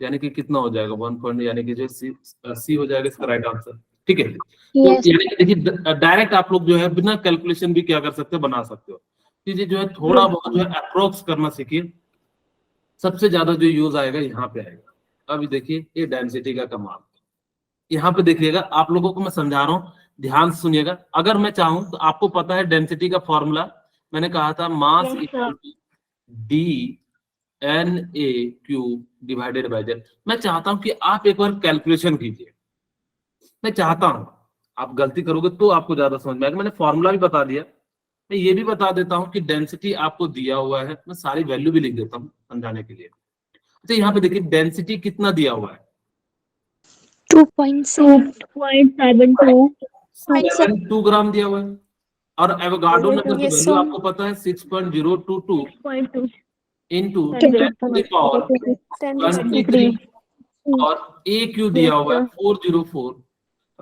यानी कि कितना हो जाएगा 1 पॉइंट, यानी कि जो सी हो जाएगा इसका राइट आंसर। ठीक है, तो Yes. यानी कि देखिए डायरेक्ट आप लोग जो है बिना कैलकुलेशन भी क्या कर सकते हो, बना सकते हो। चीजें जो है थोड़ा बहुत जो है अप्रोक्स करना सीखिए, सबसे ज्यादा जो यूज आएगा यहाँ पे आएगा। अभी देखिए ये डेंसिटी का कमाल, यहाँ पे देखिएगा आप लोगों को मैं समझा रहा हूँ, ध्यान से सुनिएगा। अगर मैं चाहूं तो आपको पता है डेंसिटी का फॉर्मूला, मैंने कहा था mass Yes, equal to D N A cube divided by Z. मैं चाहता हूं कि आप एक बार कैलकुलेशन कीजिए, मैं चाहता हूं, आप गलती करोगे तो आपको ज्यादा समझ में आएगा। मैंने फॉर्मूला भी बता दिया, मैं ये भी बता देता हूं कि डेंसिटी आपको दिया हुआ है, मैं सारी वैल्यू भी लिख देता हूं समझाने के लिए। अच्छा यहाँ पे देखिए डेंसिटी कितना दिया हुआ है, 2.72 72 ग्राम दिया हुआ है, और एवोगाड्रो नंबर की Yes, वैल्यू sir. आपको पता है 6.022 0.2 into 10 10 to the power 10 to 23, 23 और ए क्यू दिया Yes, हुआ है sir. 404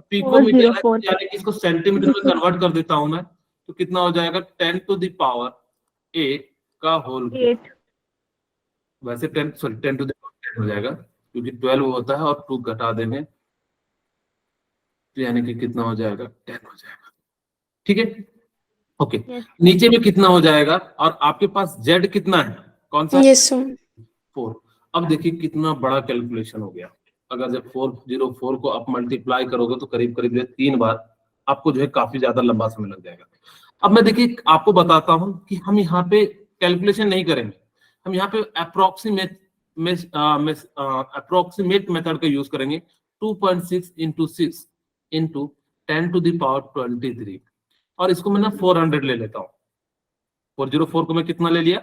पिकोमीटर है, 404 यानी कि इसको सेंटीमीटर में कन्वर्ट कर देता हूं मैं, तो कितना हो जाएगा 10 टू द पावर 8 का होल क्यूब। 8 वैसे 10 सॉरी 10 टू द पावर 10 हो जाएगा, क्योंकि 12 होता है और 2 घटा देंगे तो यानी कि कितना हो जाएगा 10 हो जाएगा। ठीक है, ओके। Yes. नीचे में कितना हो जाएगा, और आपके पास जेड कितना है, कौन सा, Yes, sir. 4। अब देखिए कितना बड़ा कैलकुलेशन हो गया। अगर जब 404 को आप मल्टीप्लाई करोगे तो करीब करीब 3 बार आपको जो है काफी ज्यादा लंबा समय लग जाएगा। अब मैं देखिए आपको बताता हूं कि हम यहाँ पे कैलकुलेशन नहीं करेंगे, हम यहाँ पे अप्रोक्सीमेट मेथड का यूज करेंगे। 2.6 into 6 into 10 to the power 23, और इसको मैं ना 400 ले लेता हूँ। 404 को मैं कितना ले लिया,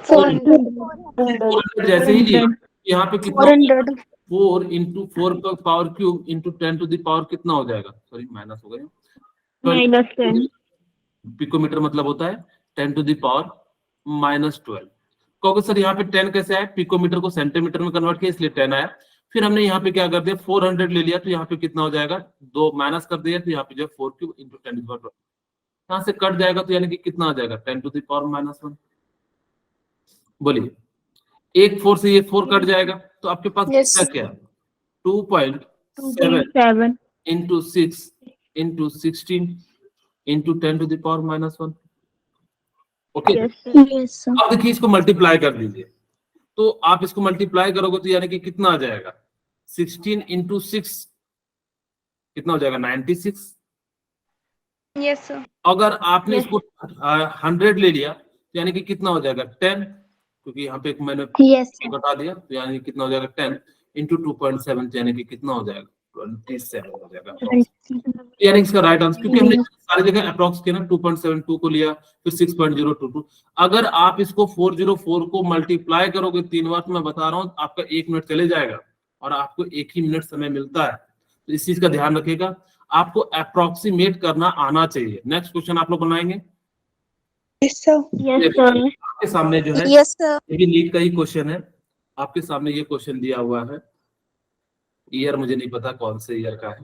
400 जैसे ही लिया, यहाँ पे कितना 400 4 इंटू 4 का power cube into 10 to the power कितना हो जाएगा, सॉरी माइनस हो गया, -10 पिकोमीटर मतलब होता है 10 टू द पावर -12। कहोगे सर यहाँ पे 10 कैसे आया, पिकोमीटर को सेंटीमीटर में कन्वर्ट किया इसलिए 10 आया। फिर हमने यहाँ पे क्या कर दिया 400 ले लिया, तो यहाँ पे कितना हो जाएगा, 2 माइनस कर दिया, तो यहाँ पे जो 4 cube into 10 to the power, यहाँ से कट जाएगा तो यानी कि कितना आ जाएगा 10 टू द पावर -1। बोलिए, एक 4 से ये 4 कट जाएगा, तो आपके पास Yes. बचता क्या, 2.7 7 into 6 into 16 into 10 to the power -1। Okay, Yes, sir. Yes, sir. अब देखिए इसको मल्टीप्लाई कर दीजिए, तो आप इसको मल्टीप्लाई करोगे तो यानी कि कितना आ जाएगा, 16 इंटू 6 कितना हो जाएगा 96। Yes, sir. अगर आपने Yes. इसको 100 ले लिया तो यानी कि कितना हो जाएगा 10, क्योंकि यहाँ पे एक मैंने Yes, sir. बता दिया, तो यानी कि कितना हो जाएगा 10 इंटू 2.7, यानी कि कितना हो जाएगा 27 हो जाएगा। यानी इसका राइट आंसर, क्योंकि हमने सारी जगह अप्रॉक्स किया ना, 2.72 को लिया फिर 6.022। अगर आप इसको 404 को मल्टीप्लाई करोगे 3 बार, तो मैं बता रहा हूँ आपका 1 मिनट चले जाएगा, और आपको 1 ही मिनट समय मिलता है, तो इस चीज का ध्यान रखिएगा, आपको अप्रोक्सीमेट करना आना चाहिए। नेक्स्ट क्वेश्चन आप लोग बनाएंगे। Yes, sir. Yes, sir. आपके सामने जो है Yes, sir. ये भी लीग का ही क्वेश्चन है, आपके सामने ये क्वेश्चन दिया हुआ है, ईयर मुझे नहीं पता कौन से ईयर का है,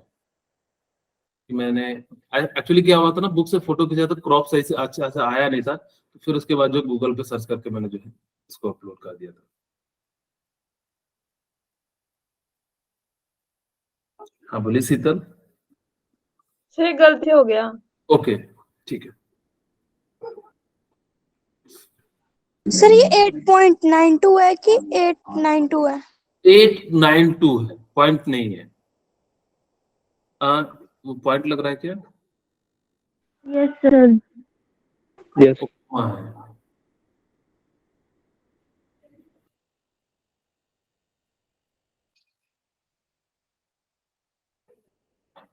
कि मैंने एक्चुअली क्या हुआ था ना, बुक से फोटो खींचा तो क्रॉप सही से अच्छा अच्छा आया नहीं था, तो फिर उसके बाद जो गूगल पे सर्च करके मैंने जो है इसको अपलोड कर दिया था। हाँ बोलिए शीतल। सर गलती हो गया। ओके ठीक है। सर ये 8.92 है कि 892 है? 892 है, पॉइंट नहीं है। वो पॉइंट लग रहा है क्या? Yes, sir. Yes. हाँ।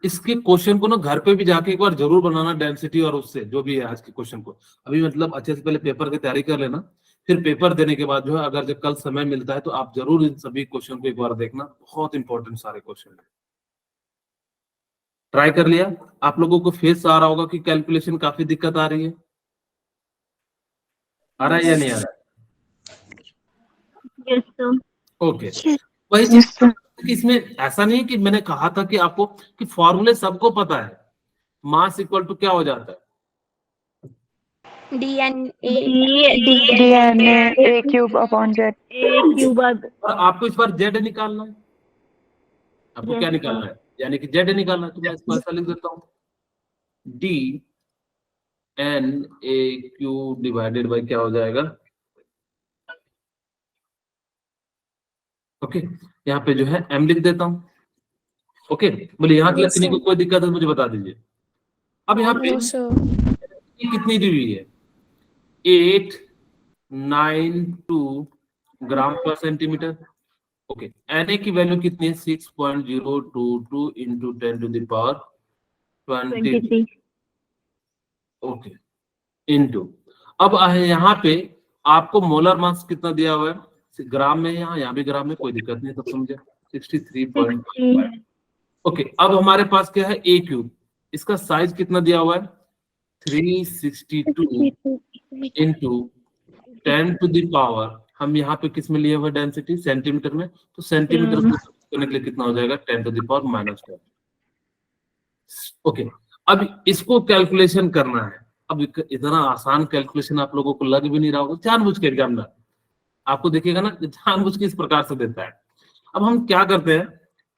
इसके क्वेश्चन को ना घर पे भी जाके एक बार जरूर बनाना, डेंसिटी और उससे जो भी है आज के क्वेश्चन को। अभी मतलब अच्छे से पहले पेपर की तैयारी कर लेना, फिर पेपर देने के बाद जो है अगर जब कल समय मिलता है तो आप जरूर इन सभी क्वेश्चन को एक बार देखना, बहुत इंपॉर्टेंट सारे क्वेश्चन है। ट्राई कर लिया? आप लोगों को फेस आ रहा होगा कि कैलकुलेशन काफी दिक्कत आ रही है, आ रहा है या नहीं आ रहा है? Yes, sir. ओके, वही Yes, sir. चीज इसमें ऐसा नहीं है कि मैंने कहा था कि आपको कि फॉर्मूले सबको पता है। मास इक्वल टू क्या हो जाता है? DNA DNA A cube upon Z. A cube अब और आपको इस बार जेड निकालना है। आपको Yes, क्या sir. निकालना है? यानी कि जेड निकालना है। तो मैं इसको ऐसा लिख देता हूँ, D N A Q divided by क्या हो जाएगा? ओके, यहाँ पे जो है m लिख देता हूँ। ओके, बोले यहाँ Yes, कितनी को sir. कोई दिक्कत है तो मुझे बता दीजिए। अब यहाँ पे No, sir. कितनी दी हुई है? 892 gram per centimetre. Okay, Na की वैल्यू कितनी है? 6.022 into 10 to the power 20। 23. Okay, into, अब यहाँ पे आपको मोलर मास कितना दिया हुआ है? ग्राम में, यहाँ भी ग्राम में, कोई दिक्कत नहीं, तब समझे 63.5। 60. ओके, अब हमारे पास क्या है? ए क्यूब, इसका साइज कितना दिया हुआ है? 362 इंटू 10 टू द पावर, हम यहाँ पे किस में लिए हुए डेंसिटी? सेंटीमीटर में, तो सेंटीमीटर को करने के लिए कितना हो जाएगा? 10 टू द पावर -12। ओके, अब इसको कैलकुलेशन करना है। अब इतना आसान कैलकुलेशन आप लोगों को लग भी नहीं रहा होगा, जानबूझ के एग्जामिनर आपको देखिएगा ना, जानबूझ के इस प्रकार से देता है। अब हम क्या करते हैं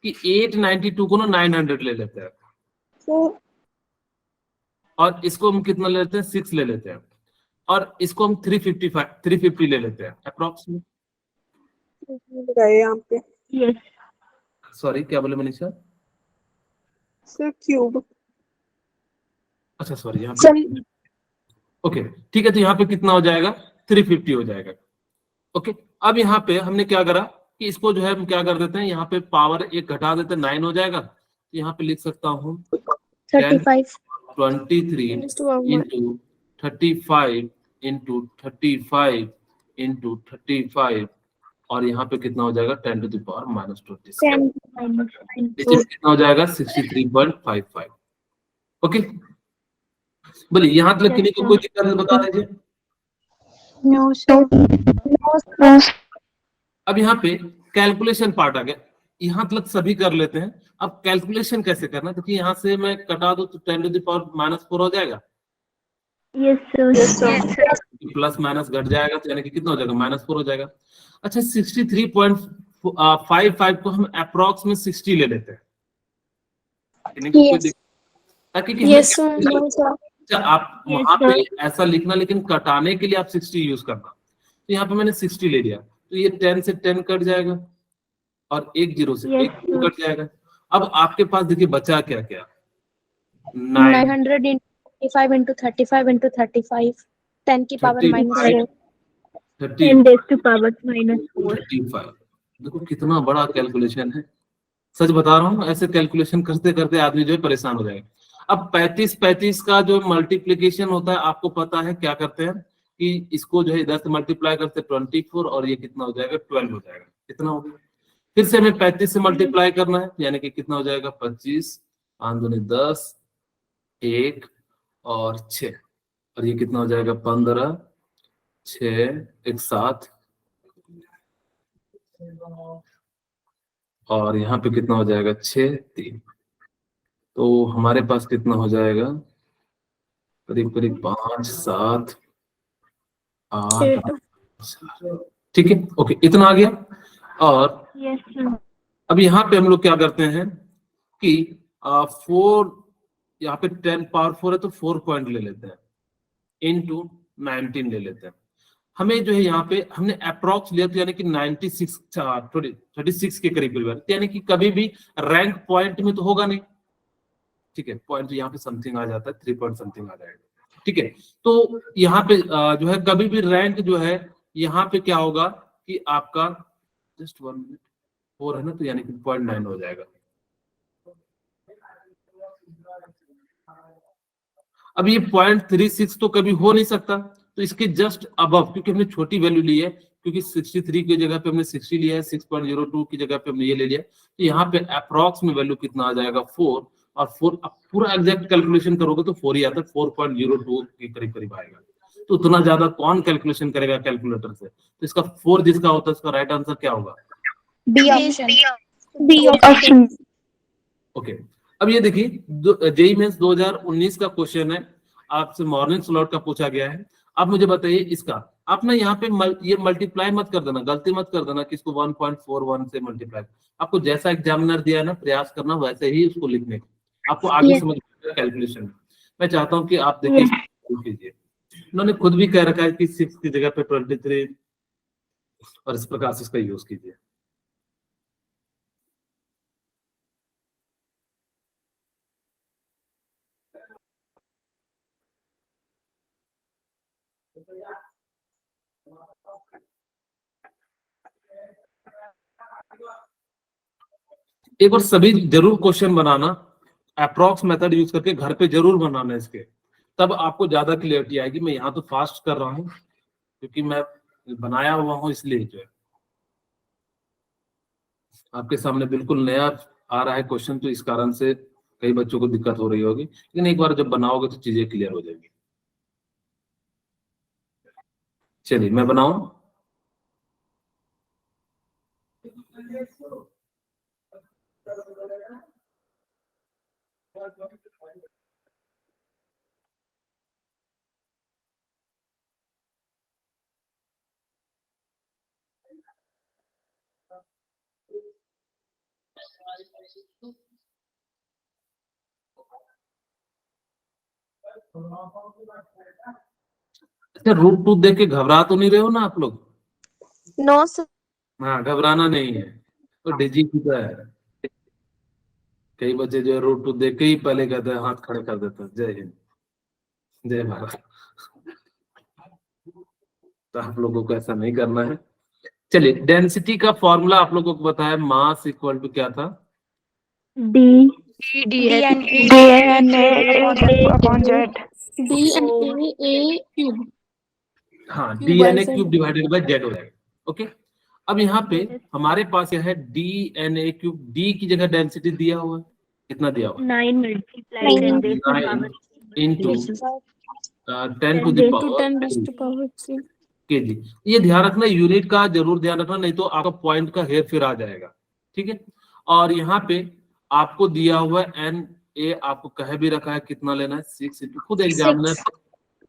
कि 892 को ना 900 ले लेते हैं, और इसको हम कितना ले लेते हैं? 6 ले लेते हैं, और इसको हम 350 ले लेते हैं अप्रोक्सीमेट। यहाँ पे Yes. सॉरी, क्या बोले मनीषा? Sir cube. अच्छा सॉरी, यहाँ पे ओके ठीक है, तो यहाँ पे कितना हो जाएगा? 350 हो जाएगा। ओके, अब यहाँ पे हमने क्या करा कि इसको जो है हम क्या कर देते हैं, यहाँ पे पावर एक घटा देते हैं, 9 हो जाएगा। तो यहाँ पे लिख सकता हूँ 35 23 इंटू 35 इंटू 35 इंटू 35, और यहाँ पे कितना हो जाएगा? 10 टू द पावर -26। 10 कितना हो जाएगा? 63.55। ओके, बोलिए यहाँ तक किन्हीं को कोई दिक्कत है तो बता दीजिए। No, sir. अब यहाँ पे कैलकुलेशन पार्ट आ गया, यहाँ तक सभी कर लेते हैं। अब कैलकुलेशन कैसे करना, क्योंकि यहाँ से मैं कटा दो तो 10 टू द पावर -4 हो जाएगा, Yes, sir. Yes, sir. Plus minus घट जाएगा, तो यानी कि कितना हो जाएगा? -4 हो जाएगा। अच्छा, 63.55 को हम अप्रोक्स में 60 ले लेते हैं, Yes. ताकि Yes, sir. No, sir. अच्छा, आप Yes, वहां पे sir. ऐसा लिखना, लेकिन कटाने के लिए आप 60 यूज करना। तो यहाँ पे मैंने 60 ले लिया, तो ये 10 से 10 कट जाएगा, और 1 0 से Yes, 1 0 कट जाएगा। अब आपके पास देखिए बचा क्या क्या? 900 into 35 into 35 into 35. 10 की पावर -4. 10 raised to power -4. 35। देखो कितना बड़ा कैलकुलेशन है, सच बता रहा हूँ, ऐसे कैलकुलेशन करते करते आदमी जो है परेशान हो जाएगा। अब 35 का जो मल्टीप्लीकेशन होता है, आपको पता है क्या करते हैं कि इसको जो है इधर से मल्टीप्लाई करते हैं 24, और ये कितना हो जाएगा? 12 हो जाएगा। कितना हो गया? फिर से हमें 35 से मल्टीप्लाई करना है, यानी कि कितना हो जाएगा? 25 5 दूनी 10, 1 और 6, और ये कितना हो जाएगा? 15 6 1 7, और यहाँ पे कितना हो जाएगा? 6 3। तो हमारे पास कितना हो जाएगा? करीब करीब 5 7 8। ठीक है, ओके, इतना आ गया। और Yes, sir. अब यहाँ पे हम लोग क्या करते हैं कि 4 यहाँ पे 10 पावर 4 है तो 4 पॉइंट ले लेते हैं, इनटू 19 ले लेते हैं। हमें जो है यहाँ पे हमने अप्रोक्स लिया तो यानी कि 36 के करीब है, यानी कि कभी भी रैंक पॉइंट में तो होगा नहीं, ठीक है। पॉइंट यहाँ पे समथिंग आ जाता है, 3 पॉइंट समथिंग आ जाएगा, ठीक है। तो यहाँ पे जो है कभी भी रैंक जो है यहाँ पे क्या होगा कि आपका जस्ट 1 मिनट 4 है ना, तो यानी कि 0.9 हो जाएगा। अब ये 0.36 तो कभी हो नहीं सकता, तो इसके जस्ट अबव, क्योंकि हमने छोटी वैल्यू ली है, क्योंकि 63 की जगह पे हमने 60 लिया है, 6.02 की जगह पे हमने ये ले लिया, तो यहाँ पे अप्रॉक्स में वैल्यू कितना आ जाएगा 4, और 4 अब पूरा एग्जैक्ट कैलकुलेशन करोगे तो 4 ही आता है, 4.02 के करीब करीब आएगा। तो उतना ज्यादा कौन कैलकुलेशन करेगा कैलकुलेटर से, तो इसका 4 जिसका होता है उसका राइट आंसर क्या होगा? B option. B option. Okay अब ये देखिए जेईई मेंस 2019 का क्वेश्चन है, आपसे मॉर्निंग स्लॉट का पूछा गया है। आप मुझे बताइए इसका, आप ना यहाँ पे ये मल्टीप्लाई मत कर देना, गलती मत कर देना कि इसको 1.41 से मल्टीप्लाई, आपको जैसा एग्जामिनर दिया है ना प्रयास करना वैसे ही उसको लिखने का, आपको आगे समझ कैलकुलेशन। मैं चाहता हूँ कि आप देखिए कीजिए, उन्होंने खुद भी कह रखा है कि 6 की जगह पे 23, और इस प्रकार से इसका यूज कीजिए। एक बार सभी जरूर क्वेश्चन बनाना, अप्रॉक्स मेथड यूज करके घर पे जरूर बनाना इसके, तब आपको ज्यादा क्लियरिटी आएगी। मैं यहाँ तो फास्ट कर रहा हूँ क्योंकि मैं बनाया हुआ हूँ, इसलिए जो है आपके सामने बिल्कुल नया आ रहा है क्वेश्चन, तो इस कारण से कई बच्चों को दिक्कत हो रही होगी, लेकिन एक बार जब बनाओगे तो चीजें क्लियर हो जाएंगी। चलिए मैं बनाऊं। अच्छा रूट 2 देख के घबरा तो नहीं रहे हो ना आप लोग? No sir. हाँ घबराना नहीं है, तो डिजी की तो है। कई बच्चे जो है रूट 2 देख के ही पहले कहते हैं, हाथ खड़े कर देते हैं, जय हिंद जय भारत। तो आप लोगों को ऐसा नहीं करना है। चलिए डेंसिटी का फॉर्मूला आप लोगों को बताया, मास इक्वल टू क्या था? D upon Z. DNA cube. हाँ Q by DNA Z. Cube divided by Z हो जाएगा। ओके अब यहाँ पे हमारे पास यह है डीएनए क्यूब, डी की जगह डेंसिटी दिया हुआ है, कितना दिया हुआ है? 9 multiplied 10 raised to 9 power into Yes, sir. 10 to 10 the raised To power 10 raised to power 3. KG. ये ध्यान रखना, यूनिट का जरूर ध्यान रखना, नहीं तो आपका पॉइंट का हेर फेर आ जाएगा, ठीक है। और यहाँ पे आपको दिया हुआ है एन ए, आपको कह भी रखा है कितना लेना है 6 खुद एग्जामिनर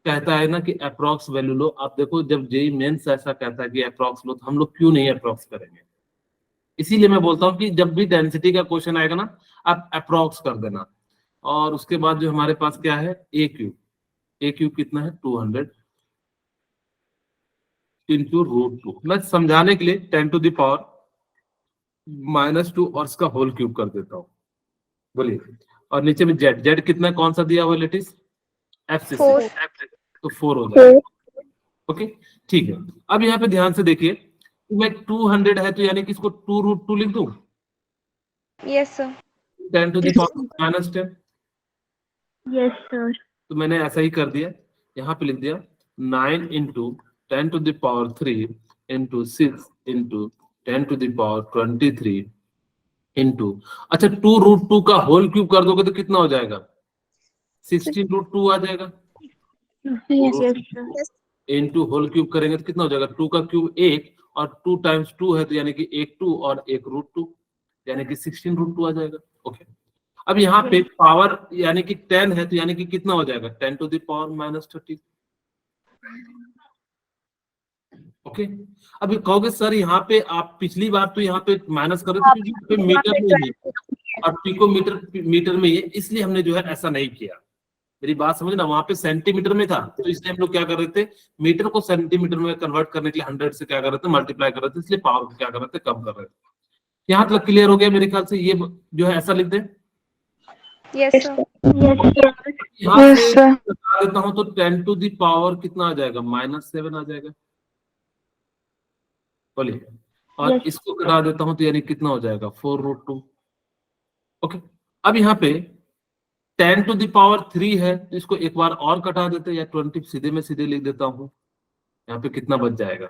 कहता है ना कि अप्रॉक्स वैल्यू लो। आप देखो जब जेईई मेंस ऐसा कहता है कि अप्रॉक्स लो, तो हम लोग क्यों नहीं अप्रॉक्स करेंगे? इसीलिए मैं बोलता हूँ कि जब भी डेंसिटी का क्वेश्चन आएगा ना आप अप्रॉक्स कर देना। और उसके बाद जो हमारे पास क्या है ए क्यूब कितना है 200 इंटू रूट 2। मैं समझाने के लिए 10 टू द पावर -2 और इसका होल क्यूब कर देता हूँ, बोलिए। और नीचे में जेड कितना कौन सा दिया हुआ लेटिस F6 तो 4 हो जाएगा। ओके ठीक है। अब यहाँ पे ध्यान से देखिए, मैं 200 है तो यानी कि इसको 2 रूट 2 लिख दूं, Yes, sir. 10 to the power -10, Yes, sir. तो मैंने ऐसा ही कर दिया, यहाँ पे लिख दिया 9 into 10 to the power 3 into 6 into 10 to the power 23 into, अच्छा 2 रूट 2 का होल क्यूब कर दोगे तो कितना हो जाएगा 16 रूट 2 आ जाएगा। Yes. Yes, sir. Into whole cube करेंगे तो कितना हो जाएगा 2 का क्यूब 1 और 2 टाइम्स 2 है तो यानी कि 1 2 और 1 रूट 2 यानी कि 16 रूट 2 आ जाएगा। ओके अब यहाँ पे पावर यानी कि 10 है तो यानी कि कितना हो जाएगा 10 टू द पावर -30। ओके अभी कहोगे सर यहाँ पे आप पिछली बार तो यहाँ पे माइनस कर रहे थे, मीटर नहीं है, और पिकोमीटर में ये, इसलिए हमने जो है ऐसा नहीं किया। मेरी बात समझना, वहां पे सेंटीमीटर में था तो इसलिए हम लोग क्या कर रहे थे, मीटर को सेंटीमीटर में कन्वर्ट करने के लिए 100 से क्या कर रहे थे, मल्टीप्लाई कर रहे थे, इसलिए पावर को क्या कर रहे थे, कम कर रहे थे। यहाँ तक क्लियर हो गया मेरे ख्याल से। ये जो है ऐसा लिख दें, Yes, sir. यहाँ से बता देता हूँ तो 10 टू द पावर कितना आ जाएगा, -7 आ जाएगा, बोलिए। और Yes. इसको कटा देता हूँ तो यानी कितना हो जाएगा, 4√2। ओके, अब यहाँ पे 10 टू द पावर 3 है तो इसको एक बार और कटा देते हैं, या 20 सीधे में सीधे लिख देता हूँ। यहाँ पे कितना बच जाएगा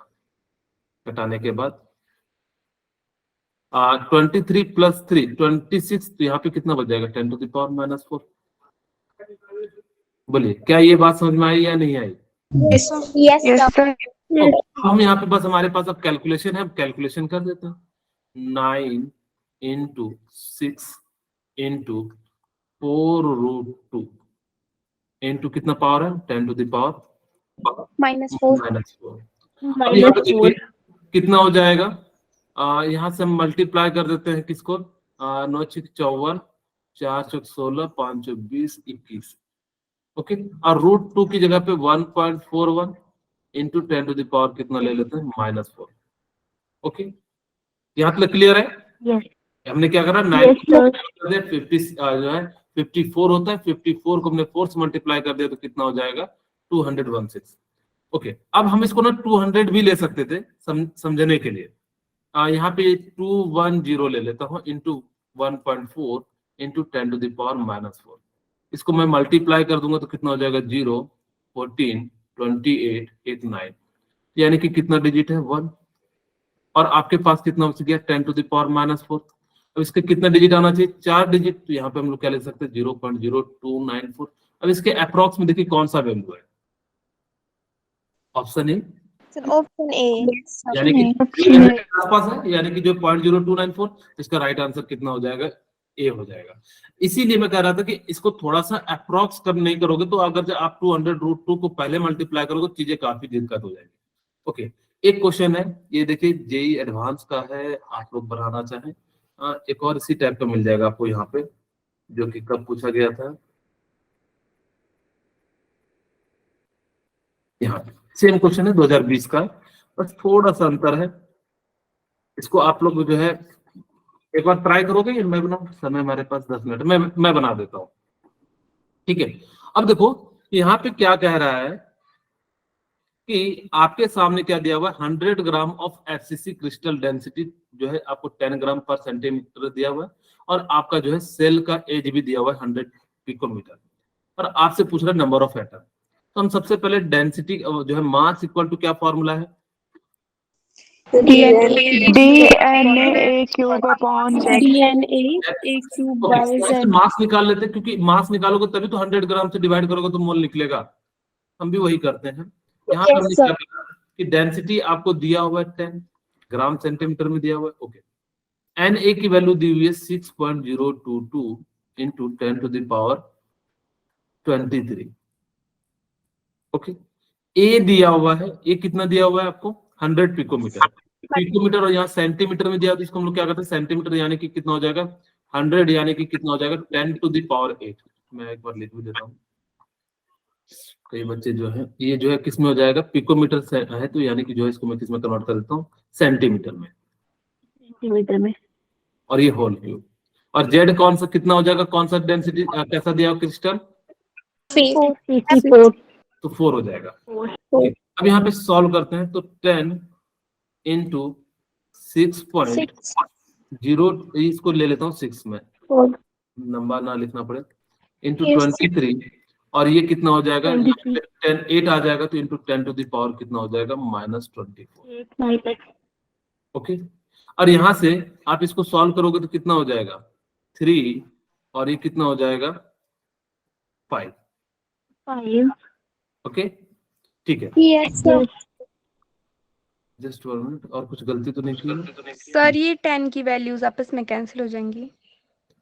कटाने के बाद, 23 प्लस 3 26, तो यहाँ पे कितना बच जाएगा, 10 टू द पावर -4। बोलिए, क्या ये बात समझ में आई या नहीं आई? Yes, sir. हम यहाँ पे बस हमारे पास अब कैलकुलेशन है, कैलकुलेशन कर देते हैं। 9 × 6 × 4√2 इंटू कितना पावर है, 10 टू द पावर -4. -4। अब यहाँ पे देखिए कितना हो जाएगा, यहाँ से हम मल्टीप्लाई कर देते हैं किसको, 9 × 6 = 54, 4 × 6 = 16, 5 × 20 = 21। ओके, और √2 की जगह पे 1.41 इंटू 10 टू द पावर कितना ले लेते हैं, -4। ओके, यहाँ तक क्लियर है? Yes. हमने क्या करा, Yes, sir. 50 जो है 54 होता है, 54 को हमने 4 से मल्टीप्लाई कर दिया तो कितना हो जाएगा, 216। ओके, अब हम इसको ना 200 भी ले सकते थे समझने के लिए। यहाँ पे 210 ले लेता हूँ into 1.4 into 10 to the power -4। इसको मैं मल्टीप्लाई कर दूंगा तो कितना हो जाएगा, 0, 14, 28, 89, यानी कि कितना डिजिट है, 1। और आपके पास कितना बच गया, 10 टू द पावर -4। अब इसके कितना डिजिट आना चाहिए, 4 डिजिट, तो यहाँ पे हम लोग क्या लिख सकते हैं, 0.0294। अब इसके अप्रॉक्स में देखिए कौन सा वैल्यू है, ऑप्शन ए, Option A. यानी कि 300 के आसपास है, यानी कि जो 0.0294, इसका राइट आंसर कितना हो जाएगा, ए हो जाएगा। इसीलिए मैं कह रहा था कि इसको थोड़ा सा अप्रॉक्स कर नहीं करोगे तो अगर जब आप 200√2 को पहले मल्टीप्लाई करोगे चीजें काफी दिक्कत हो जाएगी। ओके, एक क्वेश्चन है, ये देखिए जेई एडवांस का है, आप लोग बढ़ाना चाहें एक और इसी टाइप का मिल जाएगा आपको यहाँ पे, जो कि कब पूछा गया था, यहाँ सेम क्वेश्चन है 2020 का, बस थोड़ा सा अंतर है। इसको आप लोग जो है एक बार ट्राई करोगे या मैं बनाऊं, समय हमारे पास 10 मिनट, मैं बना देता हूं, ठीक है। अब देखो यहाँ पे क्या कह रहा है कि आपके सामने क्या दिया हुआ है, 100 gram of FCC crystal density जो है आपको 10 ग्राम पर सेंटीमीटर दिया हुआ है, और आपका जो है सेल का एज भी दिया हुआ है 100 पिकोमीटर, और आपसे पूछ रहा है नंबर ऑफ एटम। तो हम सबसे पहले डेंसिटी जो है मास इक्वल टू क्या फॉर्मूला है, मास निकाल लेते हैं, क्योंकि मास निकालोगे तभी तो 100 ग्राम से डिवाइड करोगे तो मोल निकलेगा। हम भी वही करते हैं। यहाँ पर हमने क्या किया कि डेंसिटी आपको दिया हुआ है 10 ग्राम सेंटीमीटर में दिया हुआ है। ओके, Na की वैल्यू दी हुई है 6.022 into 10 to the power 23। Okay, A दिया हुआ है, ए कितना दिया हुआ है आपको, 100 पिकोमीटर, और यहाँ सेंटीमीटर में दिया तो इसको हम लोग क्या करते हैं, सेंटीमीटर यानी कि कितना हो जाएगा, 100 यानी कि कितना हो जाएगा, 10 टू द पावर 8। मैं एक बार लिख भी देता हूँ, कई बच्चे जो है ये जो है किस में हो जाएगा, पिकोमीटर से है, तो यानी कि जो है इसको मैं किस में कन्वर्ट कर देता हूँ, सेंटीमीटर में, सेंटीमीटर में। और ये होल क्यूब। और जेड कौन सा कितना हो जाएगा, कौन सा डेंसिटी कैसा दिया हो क्रिस्टल, 4 तो 4 हो जाएगा। अब यहाँ पे सॉल्व करते हैं तो 10 इंटू 6.0, इसको ले लेता हूँ 6 में, नंबर ना लिखना पड़े, इंटू 23, और ये कितना हो जाएगा, 10 8 आ जाएगा, तो इंटू 10 टू द पावर कितना हो जाएगा, -24। ओके, और यहाँ से आप इसको सॉल्व करोगे तो कितना हो जाएगा, 3, और ये कितना हो जाएगा, 5। ओके, ठीक है। Yes, sir. जस्ट 1 मिनट, और कुछ गलती तो नहीं की सर ये 10 की वैल्यूज आपस में कैंसिल हो जाएंगी।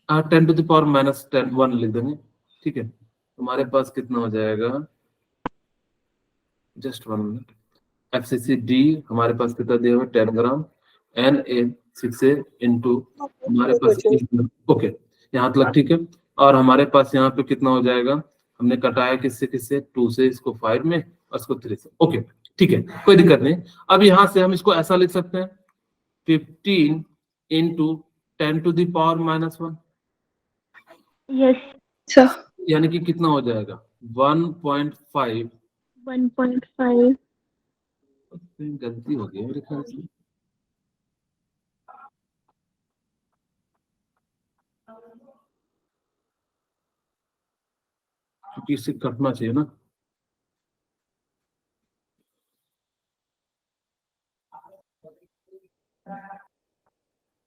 10 टू द पावर -1 लिख देंगे, ठीक है। हमारे पास कितना हो जाएगा, जस्ट 1 मिनट, FCC D हमारे पास कितना दिया हुआ है, 10 ग्राम, Na 6 इंटू हमारे पास, ओके, यहाँ तक ठीक है। और हमारे पास यहाँ पे कितना हो जाएगा, हमने कटाया किससे किससे, 2 से, इसको 5 में और इसको 3 से। ओके ठीक है, कोई दिक्कत नहीं। अब यहाँ से हम इसको ऐसा लिख सकते हैं 15 into 10 to the power -1, yes sir यानी कि कितना हो जाएगा 1.5। 1.5 गलती हो गई मेरे ख्याल से, क्योंकि इससे कटना चाहिए ना।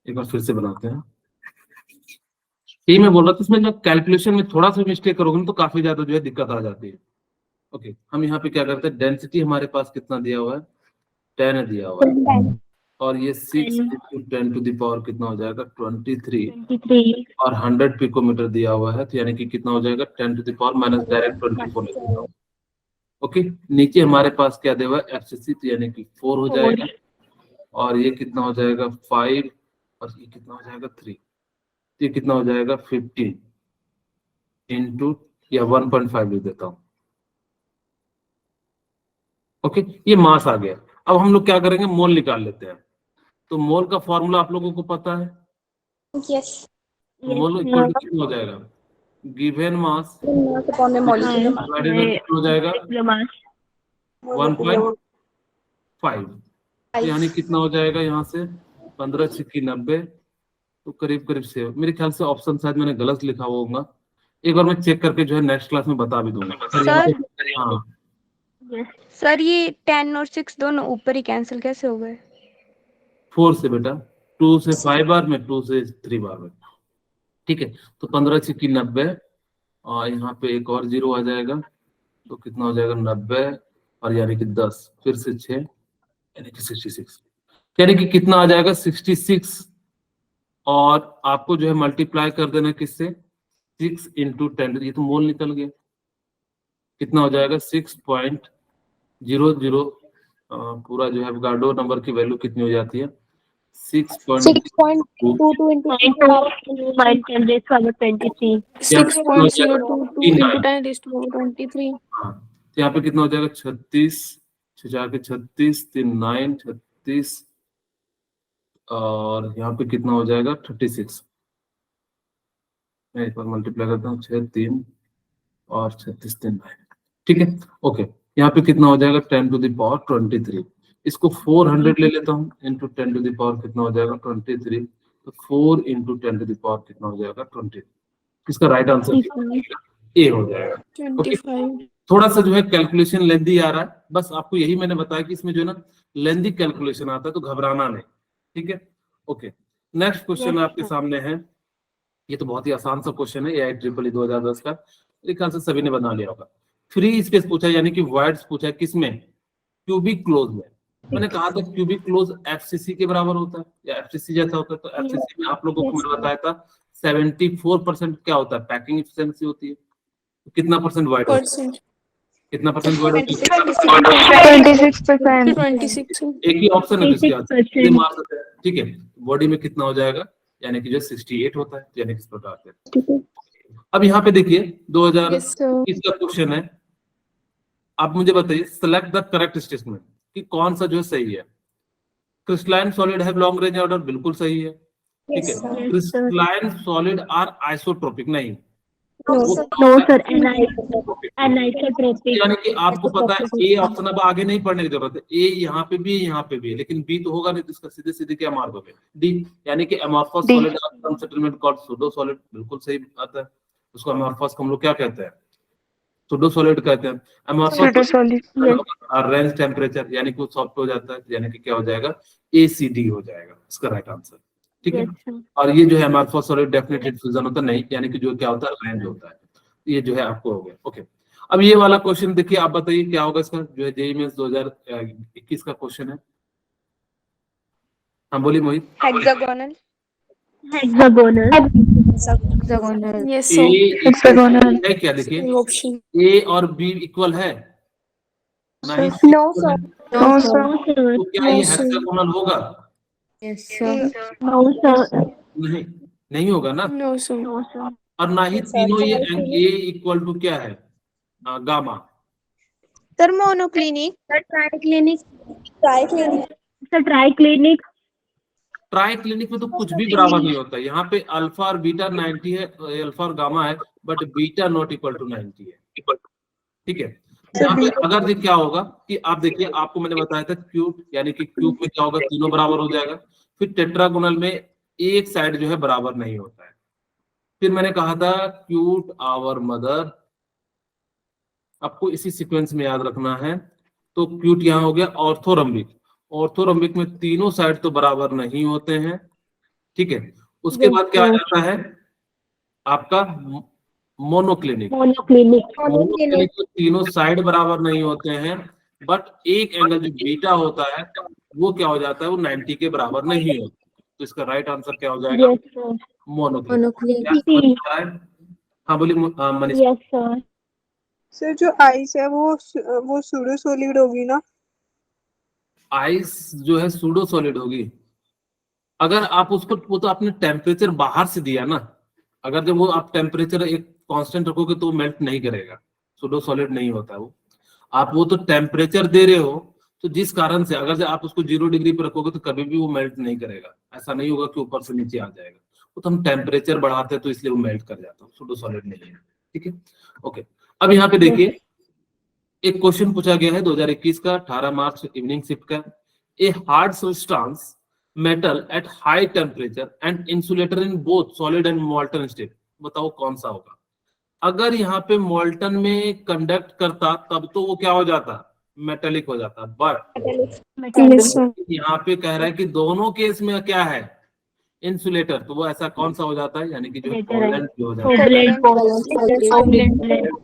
एक बार फिर से बनाते हैं। ये मैं बोल रहा था, इसमें जो कैलकुलेशन में थोड़ा सा मिस्टेक करोगे ना तो काफी ज्यादा जो है दिक्कत आ जाती है। ओके, हम यहाँ पे क्या करते हैं, डेंसिटी हमारे पास कितना दिया हुआ है, 10 दिया हुआ है, और ये 6 इंटू 10 टू द पावर कितना हो जाएगा 23, 23 और 100 पिकोमीटर दिया हुआ है, तो यानी कि कितना हो जाएगा 10 to the power minus direct 24। ओके, नीचे हमारे पास क्या दिया हुआ है एफसीसी, तो यानी कि 4 हो जाएगा, और ये कितना हो जाएगा 5, और ये कितना हो जाएगा 3, ये कितना हो जाएगा 15 इंटू या 1.5 लिख देता हूँ। ओके, ये मास आ गया। अब हम लोग क्या करेंगे, मोल निकाल लेते हैं। तो मोल का फॉर्मूला आप लोगों को पता है, Yes. मोल इक्वल टू कितना हो जाएगा, given mass Mass upon a molecule. Divided by कितना हो जाएगा 1.5, तो यानी कितना हो जाएगा यहाँ से 15 6 90, तो करीब करीब से मेरे ख्याल से ऑप्शन शायद मैंने गलत लिखा हुआ होगा। एक बार मैं चेक करके जो है नेक्स्ट क्लास में बता भी दूंगा। सर हाँ सर ये 10 और 6 दोनों ऊपर ही कैंसिल कैसे हो गए? 4 से बेटा, 2 से 5 बार में, 2 से 3 बार में, ठीक है। तो 15 6 90, और यहाँ पे एक और 0 आ जाएगा, तो कितना हो जाएगा 90, और यानी कि 10 फिर से 6 यानी कि 66, यानी कि कितना आ जाएगा 66, और आपको जो है मल्टीप्लाई कर देना किससे 6 इंटू 10, ये तो मोल निकल गया, कितना हो जाएगा 6.00, पूरा जो है एवोगाड्रो नंबर की वैल्यू कितनी हो जाती है 6.22 6.22 into 10 power 23 6.022 into 10 raised to power 23. हाँ, तो यहाँ पे कितना हो जाएगा 36, 36 3 9 36, और यहाँ पे कितना हो जाएगा 36। मैं एक बार मल्टीप्लाई करता हूँ 6 3 और 36 3 9, ठीक है। ओके, यहाँ पे कितना हो जाएगा 10 टू द पावर 23, इसको 400 ले लेता हूँ इंटू 10 टू द पावर कितना हो जाएगा 23, तो 4 इंटू 10 टू द पावर कितना हो जाएगा 20। इसका राइट आंसर ए हो जाएगा। ओके, थोड़ा सा जो है कैलकुलेशन लेंदी आ रहा है, बस आपको यही मैंने बताया कि इसमें जो है ना लेंदी कैलकुलेशन आता है, तो घबराना नहीं, ठीक है। ओके, नेक्स्ट क्वेश्चन आपके सामने है, ये तो बहुत ही आसान सा क्वेश्चन है, AIEEE 2010 का, मेरे ख्याल से सभी ने बना लिया होगा। फ्री स्पेस पूछा यानी कि वर्ड्स पूछा है, किसमें, क्यूबिक क्लोज में। मैंने कहा था क्यूबिक क्लोज एफसीसी के बराबर होता है या एफसीसी जैसा होता है, तो एफसीसी में आप लोगों को मैंने बताया था 74% क्या होता है पैकिंग एफिशिएंसी होती है, तो कितना परसेंट वर्ड कितना परसेंट वर्ड होता है 26%. एक ही ऑप्शन है जिसके आंसर, ठीक है। बॉडी में कितना हो जाएगा, यानी कि जो 68 होता है, यानी किस प्रकार से। अब यहाँ पे देखिए 2021 का क्वेश्चन है, आप मुझे बताइए सेलेक्ट द करेक्ट स्टेटमेंट कि कौन सा जो है सही है। Crystalline solid have long range order, बिल्कुल सही है, ठीक है। क्रिस्टलाइन सॉलिड आर आइसोट्रोपिक, नहीं, नो सर एनाइसोट्रोपिक, यानी कि आपको पता है ए ऑप्शन, अब आगे नहीं पढ़ने की जरूरत है, ए यहाँ पे भी यहाँ पे भी, लेकिन बी तो होगा नहीं, तो इसका सीधे सीधे क्या मार दोगे, डी, यानी कि amorphous solid are settlement called pseudo solid, बिल्कुल सही आता है। उसको अमॉर्फस को हम लोग क्या कहते हैं, सूडो सॉलिड कहते हैं। अमॉर्फस रेंज टेम्परेचर, यानी कि वो सॉफ्ट हो जाता है, यानी कि क्या हो जाएगा ACD हो जाएगा इसका राइट आंसर, ठीक है। और ये जो है अमॉर्फस सॉलिड डेफिनेट डिफ्यूजन होता है, नहीं, यानी कि जो क्या होता है रेंज होता है, ये जो है आपको हो गया। ओके, अब ये वाला क्वेश्चन देखिए, आप बताइए क्या होगा इसका, जो है जेईई मेंस 2021 का क्वेश्चन है। हाँ बोलिए मोहित। हेक्सागोनल Yes, हexagonal है क्या, देखिए ए और बी इक्वल है, नहीं, No, sir. तो क्या ये हेक्सागोनल होगा, नहीं, नहीं होगा ना, नो सर। No, sir. और ना ही तीनों ये ए इक्वल टू क्या है, gamma. Sir monoclinic, triclinic Sir, triclinic. Try clinic में तो कुछ भी बराबर नहीं होता है। यहाँ पे अल्फा और बीटा 90 है, अल्फा और गामा है, but beta not equal to 90 है। ठीक है, यहाँ पे अगर देख क्या होगा कि आप देखिए, आपको मैंने बताया था क्यूब, यानी कि क्यूब में क्या होगा, तीनों बराबर हो जाएगा। फिर टेट्रागोनल में एक साइड जो है बराबर नहीं होता है। फिर मैंने कहा था क्यूट आवर मदर, आपको इसी सीक्वेंस में याद रखना है। तो क्यूट यहाँ हो गया ऑर्थोरम्बिक, ऑर्थोरम्बिक में तीनों साइड तो बराबर नहीं होते हैं। ठीक है, उसके Yes, बाद क्या आ sir. जाता है आपका मोनोक्लिनिक। Monoclinic. मोनोक्लिनिक में तीनों साइड बराबर नहीं होते हैं, बट एक एंगल जो बीटा होता है वो क्या हो जाता है, वो 90 के बराबर नहीं होता। तो इसका राइट आंसर क्या हो जाएगा, Yes, sir. मोनोक्लिनिक। क्या C. समझ में आ रहा है? हाँ बोलिए मनीष। Yes, sir. सर जो आइस है वो सूडो सॉलिड होगी ना? आइस जो है सूडो सॉलिड होगी अगर आप उसको, वो तो आपने टेम्परेचर बाहर से दिया ना, अगर जब वो आप टेम्परेचर एक कांस्टेंट रखोगे तो मेल्ट नहीं करेगा, सूडो सॉलिड नहीं होता है वो। आप वो तो टेम्परेचर दे रहे हो, तो जिस कारण से अगर आप उसको 0 डिग्री पर रखोगे तो कभी भी वो मेल्ट नहीं करेगा। ऐसा नहीं होगा कि ऊपर से नीचे आ जाएगा, वो तो हम टेम्परेचर बढ़ाते हैं तो इसलिए वो मेल्ट कर जाता है, सूडो सॉलिड नहीं है। ठीक है, ओके। अब यहाँ पे देखिए, एक क्वेश्चन पूछा गया है 2021 का, 18 मार्च इवनिंग शिफ्ट का। A hard substance metal at high temperature and insulator in both solid and molten state, बताओ कौन सा होगा। अगर यहाँ पे मोल्टन में कंडक्ट करता तब तो वो क्या हो जाता, मेटेलिक हो जाता, बट यहाँ पे कह रहा है कि दोनों केस में क्या है, इंसुलेटर, तो वो ऐसा कौन सा हो जाता है, यानी कि जो कोवलेंट हो जाता है,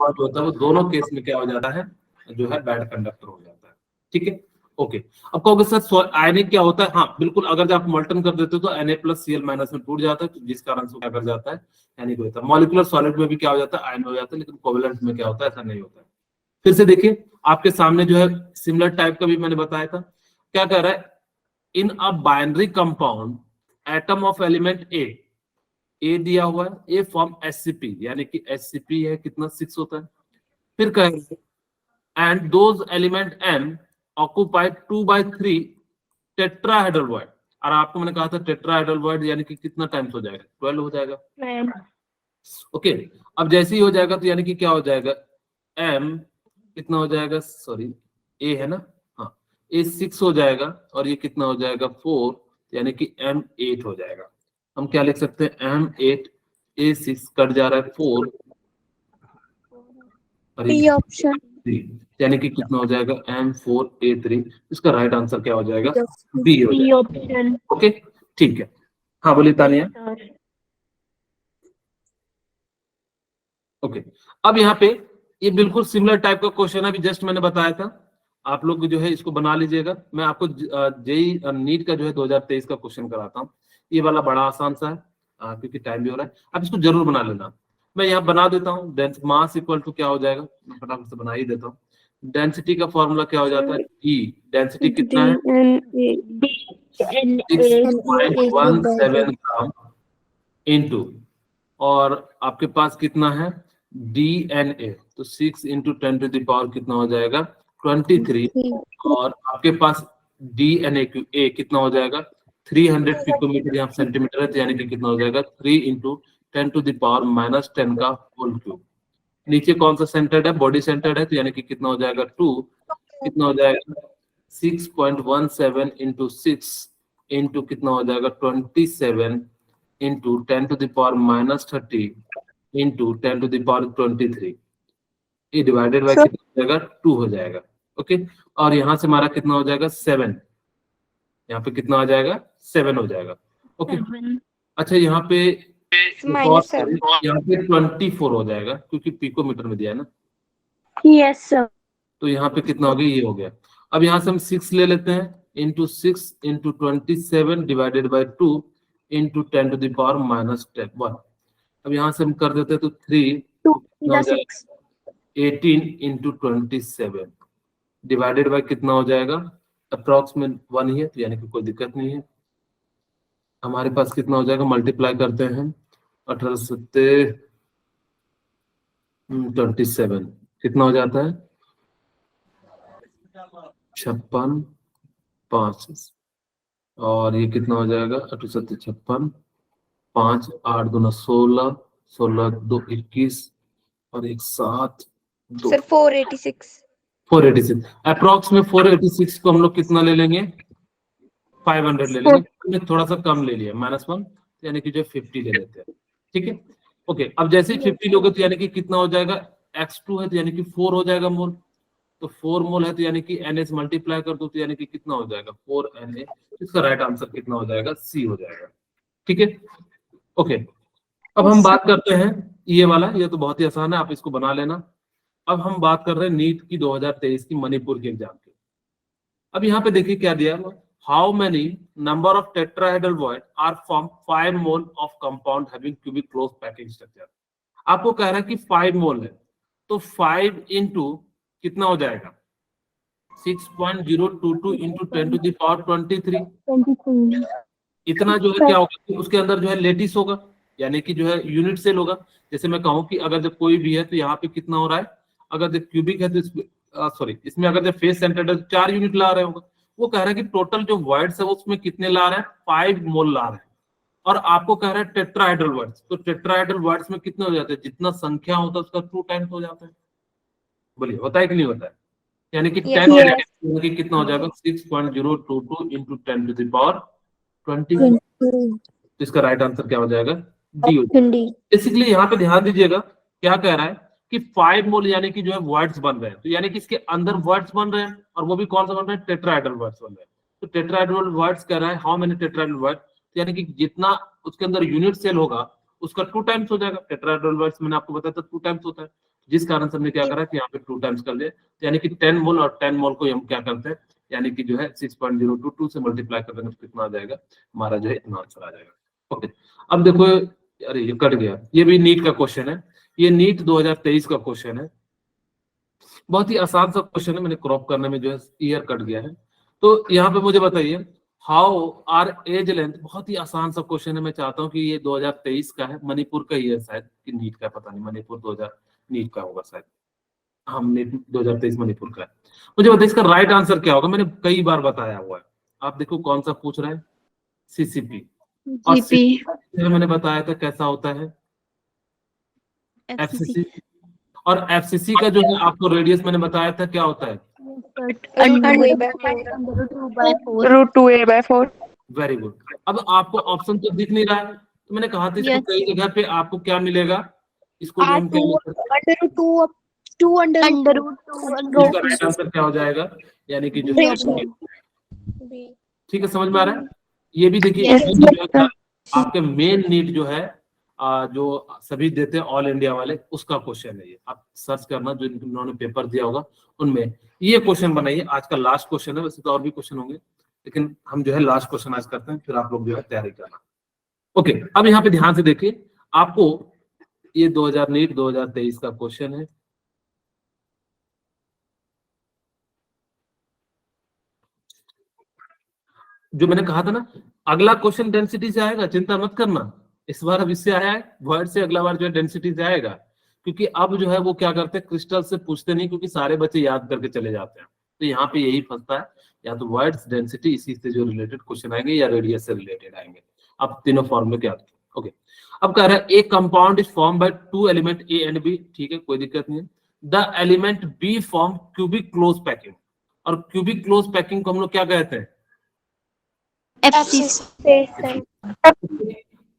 जो होता है वो दोनों केस में क्या हो जाता है, जो है बैड कंडक्टर हो जाता है। ठीक है, ओके। अब कहोगे सर आयनिक क्या होता है, हाँ बिल्कुल, अगर जब आप मोल्टन कर देते हो तो Na+Cl- में टूट जाता है, तो जिस कारण से क्या कर जाता है, यानी होता है। मॉलिक्यूलर सॉलिड में भी क्या हो जाता है, आयन हो जाता है, लेकिन कोवलेंट में क्या होता है, ऐसा नहीं होता है। फिर से देखिए, आपके सामने जो है सिमिलर टाइप का भी मैंने बताया था। क्या कह रहा है, in a binary compound atom of element A दिया हुआ है, ए फॉर्म SCP, यानी कि SCP है कितना 6 होता है। फिर कह रहे हैं and those element M occupy 2/3 tetrahedral void, और आपको मैंने कहा था टेट्राहेड्रल वॉइड यानी कि कितना टाइम्स हो जाएगा, 12 हो जाएगा। ओके, अब जैसे ही हो जाएगा तो यानी कि क्या हो जाएगा, M कितना हो जाएगा, सॉरी A है ना, हाँ A 6 हो जाएगा, और ये कितना हो जाएगा 4, यानी कि M 8 हो जाएगा। हम क्या लिख सकते हैं, M 8 A 6 कट जा रहा है 4, और बी ऑप्शन, 3, यानी कि कितना हो जाएगा M4 A3। इसका राइट आंसर क्या हो जाएगा, बी हो C जाएगा। option. ओके, ठीक है। हाँ बोलिए तानिया। Sir. ओके, अब यहाँ पे ये बिल्कुल सिमिलर टाइप का क्वेश्चन अभी जस्ट मैंने बताया था, आप लोग जो है इसको बना लीजिएगा। मैं आपको जेई नीट का जो है 2023 का क्वेश्चन कराता हूँ। ये वाला बड़ा आसान सा है, क्योंकि टाइम भी हो रहा है, आप इसको जरूर बना लेना। मैं यहाँ बना देता हूँ, मास इक्वल टू क्या हो जाएगा, मैं फटाफट से बना ही देता हूँ। डेंसिटी का फॉर्मूला क्या हो जाता है, ई, डेंसिटी कितना है, 6.17 ग्राम इंटू, और आपके पास कितना है DNA, तो 6 इंटू 10 टू द पावर कितना हो जाएगा 23, और आपके पास DNA ए कितना हो जाएगा 300 पिकोमीटर, यहाँ सेंटीमीटर है, तो यानी कि कितना हो जाएगा 3 इंटू 10 टू द पावर -10 का होल क्यूब। नीचे कौन सा सेंटर्ड है, बॉडी सेंटर्ड है, तो यानी कि कितना हो जाएगा 2, कितना हो जाएगा 6.17 इंटू 6 इंटू कितना हो जाएगा 27 into 10 to the power -30 into 10 to the power 23, ये डिवाइडेड बाय कितना हो जाएगा 2 हो जाएगा। ओके, और यहाँ से हमारा कितना हो जाएगा 7, यहाँ पे कितना आ जाएगा 7 हो जाएगा। ओके, अच्छा यहाँ पे यहाँ पे 24 हो जाएगा, क्योंकि पिकोमीटर में दिया है ना, यस सर, तो यहाँ पे कितना हो गया, ये हो गया। अब यहाँ से हम 6 ले लेते हैं, into 6 into 27 divided by 2 into 10 to the power -1। अब यहाँ से हम कर देते हैं तो 3 कितना हो जाएगा 18 इंटू 27 डिवाइडेड बाई कितना हो जाएगा, अप्रॉक्सीमेट 1 ही है, तो यानी कि कोई दिक्कत नहीं है। हमारे पास कितना हो जाएगा, मल्टीप्लाई करते हैं 18 सत्ते 27, कितना हो जाता है 56 5, और ये कितना हो जाएगा 18 सत्ते 56 5 8 दूना 16 16 2 21 और 1 7 2 सर 486 486 अप्रोक्स में 486 को हम लोग कितना ले लेंगे 500 ले लेंगे, हमने थोड़ा सा कम ले लिया -1, यानी कि जो 50 ले लेते हैं, ठीक है। ओके, अब जैसे ही 50 लोगे तो यानी कि कितना हो जाएगा, x2 है तो यानी कि 4 हो जाएगा मोल, तो 4 मोल है तो यानी कि NH मल्टीप्लाई कर दो तो यानी कि कितना हो जाएगा 4Na, इसका राइट आंसर कितना हो जाएगा, C हो जाएगा, ठीक है। ओके, अब हम बात करते हैं ये वाला, ये तो बहुत ही आसान है, आप इसको बना लेना। अब हम बात कर रहे हैं नीट की 2023 की मणिपुर की एग्जाम की। अब यहाँ पे देखिए क्या दिया है, how many number of tetrahedral void are from 5 mole of compound having cubic close packing structure. आपको कह रहा है कि 5 मोल है, तो 5 इंटू कितना हो जाएगा 6.022 इंटू 10⁻23, इतना जो है क्या होगा कि उसके अंदर जो है लेटिस होगा, यानी कि जो है यूनिट सेल होगा। जैसे मैं कहूँ कि अगर जब कोई भी है तो यहाँ पे कितना हो रहा है, अगर जब क्यूबिक है तो सॉरी इसमें अगर जब फेस सेंटर्ड है तो 4 यूनिट ला रहे होगा। वो कह रहा है कि टोटल जो वर्ड्स है उसमें कितने ला रहे हैं, 5 मोल ला रहे हैं, और आपको कह रहा है टेट्राहेड्रल वर्ड्स, तो टेट्राहेड्रल वर्ड्स में कितने हो जाते हैं, जितना संख्या होता है उसका 2 टाइम्स हो जाता है। बोलिए होता है कि नहीं होता है, यानी कि 10 यानी कि कितना हो जाएगा 6.022 इंटू 10⁻20, तो इसका राइट आंसर क्या हो जाएगा, डी हो जाएगा। बेसिकली यहाँ पे ध्यान दीजिएगा क्या कह रहा है कि 5 मोल यानी कि जो है वर्ड्स बन रहे हैं, तो यानी कि इसके अंदर वर्ड्स बन रहे हैं, और वो भी कौन सा बन रहे हैं, टेट्राहेड्रल वर्ड्स बन रहे हैं। तो टेट्राहेड्रल वर्ड्स कह रहा है हाउ मेनी टेट्राहेड्रल वर्ड, यानी कि जितना उसके अंदर यूनिट सेल होगा उसका 2 टाइम्स हो जाएगा। टेट्राहेड्रल वर्ड्स मैंने आपको बताया था 2 टाइम्स होता है, जिस कारण से हमने क्या करा कि यहाँ पे 2 टाइम्स कर दिया, तो यानी कि 10 मोल, और 10 मोल को हम क्या करते हैं, यानी कि जो है 6.022 से मल्टीप्लाई कर देंगे तो कितना आ जाएगा, हमारा जो है इतना आंसर आ जाएगा। ओके, अब देखो, अरे ये कट गया, ये भी नीट का क्वेश्चन है, ये नीट 2023 का क्वेश्चन है, बहुत ही आसान सा क्वेश्चन है, मैंने क्रॉप करने में जो है ईयर कट गया है। तो यहाँ पे मुझे बताइए हाउ आर एज लेंथ, बहुत ही आसान सा क्वेश्चन है, मैं चाहता हूँ कि ये 2023 का है, मणिपुर का ही है शायद, कि नीट का पता नहीं, मणिपुर 2000 नीट का होगा शायद, हम नीट 2023 मणिपुर का है। मुझे बताइए इसका राइट आंसर क्या होगा, मैंने कई बार बताया हुआ है, आप देखो कौन सा पूछ रहे हैं, CCP, और CCP मैंने बताया था कैसा होता है, FCC, और FCC का जो है आपको रेडियस मैंने बताया था क्या होता है, √2a/4। Very good. अब आपको ऑप्शन तो दिख नहीं रहा है, तो मैंने कहा था इसको कई जगह पे आपको क्या मिलेगा, इसको जो हम क्या इसका राइट आंसर क्या हो जाएगा, यानी कि जो ठीक है, समझ में आ रहा है। ये भी देखिए आपके मेन नीट जो है जो सभी देते हैं ऑल इंडिया वाले, उसका क्वेश्चन है ये, आप सर्च करना जो इन्होंने पेपर दिया होगा उनमें ये क्वेश्चन बनाइए। आज का लास्ट क्वेश्चन है, वैसे तो और भी क्वेश्चन होंगे लेकिन हम जो है लास्ट क्वेश्चन आज करते हैं, फिर आप लोग जो है तैयारी करना। ओके, अब यहाँ पे ध्यान से देखिए, आपको ये 2000 नीट 2023 का क्वेश्चन है। जो मैंने कहा था ना, अगला क्वेश्चन डेंसिटी से आएगा, चिंता मत करना, इस बार अब इससे आया है वर्ड से, अगला बार जो है डेंसिटी से आएगा, क्योंकि अब जो है वो क्या करते हैं, क्रिस्टल से पूछते नहीं, क्योंकि सारे बच्चे याद करके चले जाते हैं, तो यहाँ पे यही फंसता है, या तो वर्ड्स डेंसिटी इसी से जो रिलेटेड क्वेश्चन आएंगे, या रेडियस से रिलेटेड आएंगे। अब तीनों फॉर्मूले क्या, ओके। अब कह रहा है ए compound is form by 2 element A and B, ठीक है, कोई दिक्कत नहीं है। The element B form cubic close packing, और क्यूबिक क्लोज पैकिंग को हम लोग क्या कहते हैं,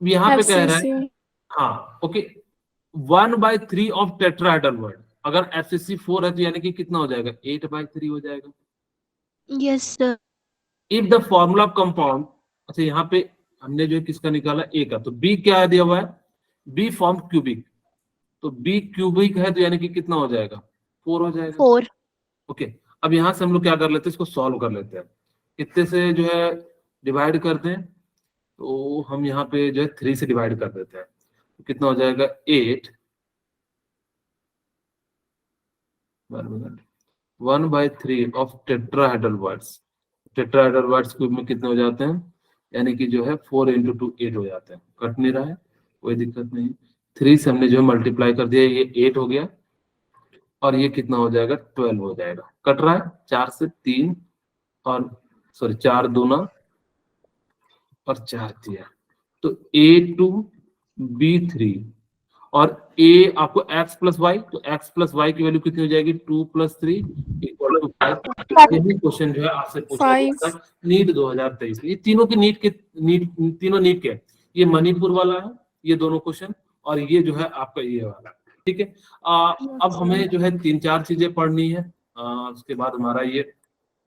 यहाँ पे कह रहा है, हाँ ओके, 1/3 ऑफ टेट्राहेड्रल वर्ड, अगर FCC 4 है तो यानी कि कितना हो जाएगा, 8/3 हो जाएगा। Yes sir. If the formula of compound, अच्छा यहाँ पे हमने जो किसका निकाला, ए का, तो बी क्या दिया हुआ है, बी फॉर्म क्यूबिक, तो बी क्यूबिक है तो यानी कि कितना हो जाएगा, 4 हो जाएगा। 4। ओके, अब यहाँ से हम लोग क्या कर लेते हैं, इसको सॉल्व कर लेते हैं, कितने से जो है डिवाइड करते हैं, तो हम यहाँ पे जो है 3 से डिवाइड कर देते हैं, तो कितना हो जाएगा 8, 1/3 of tetrahedral words, tetrahedral words cube में कितने हो जाते हैं यानी कि जो है 4 into 2 8 हो जाता है, कट नहीं रहा है, कोई दिक्कत नहीं। 3 से हमने जो है मल्टीप्लाई कर दिया, ये 8 हो गया और ये कितना हो जाएगा 12 हो जाएगा। कट रहा है 4 से 3 और सॉरी 4 दूना और 4 दिया, तो A2 B3 और A आपको x प्लस वाई, तो x प्लस वाई की वैल्यू कितनी हो जाएगी 2 + 3 = 5। यही क्वेश्चन जो है आपसे पूछा गया था नीट 2023। ये तीनों की नीट तीनों नीट के, ये मणिपुर वाला है ये दोनों क्वेश्चन, और ये जो है आपका ये वाला, ठीक है। अब हमें जो है 3-4 चीजें पढ़नी है, उसके बाद हमारा ये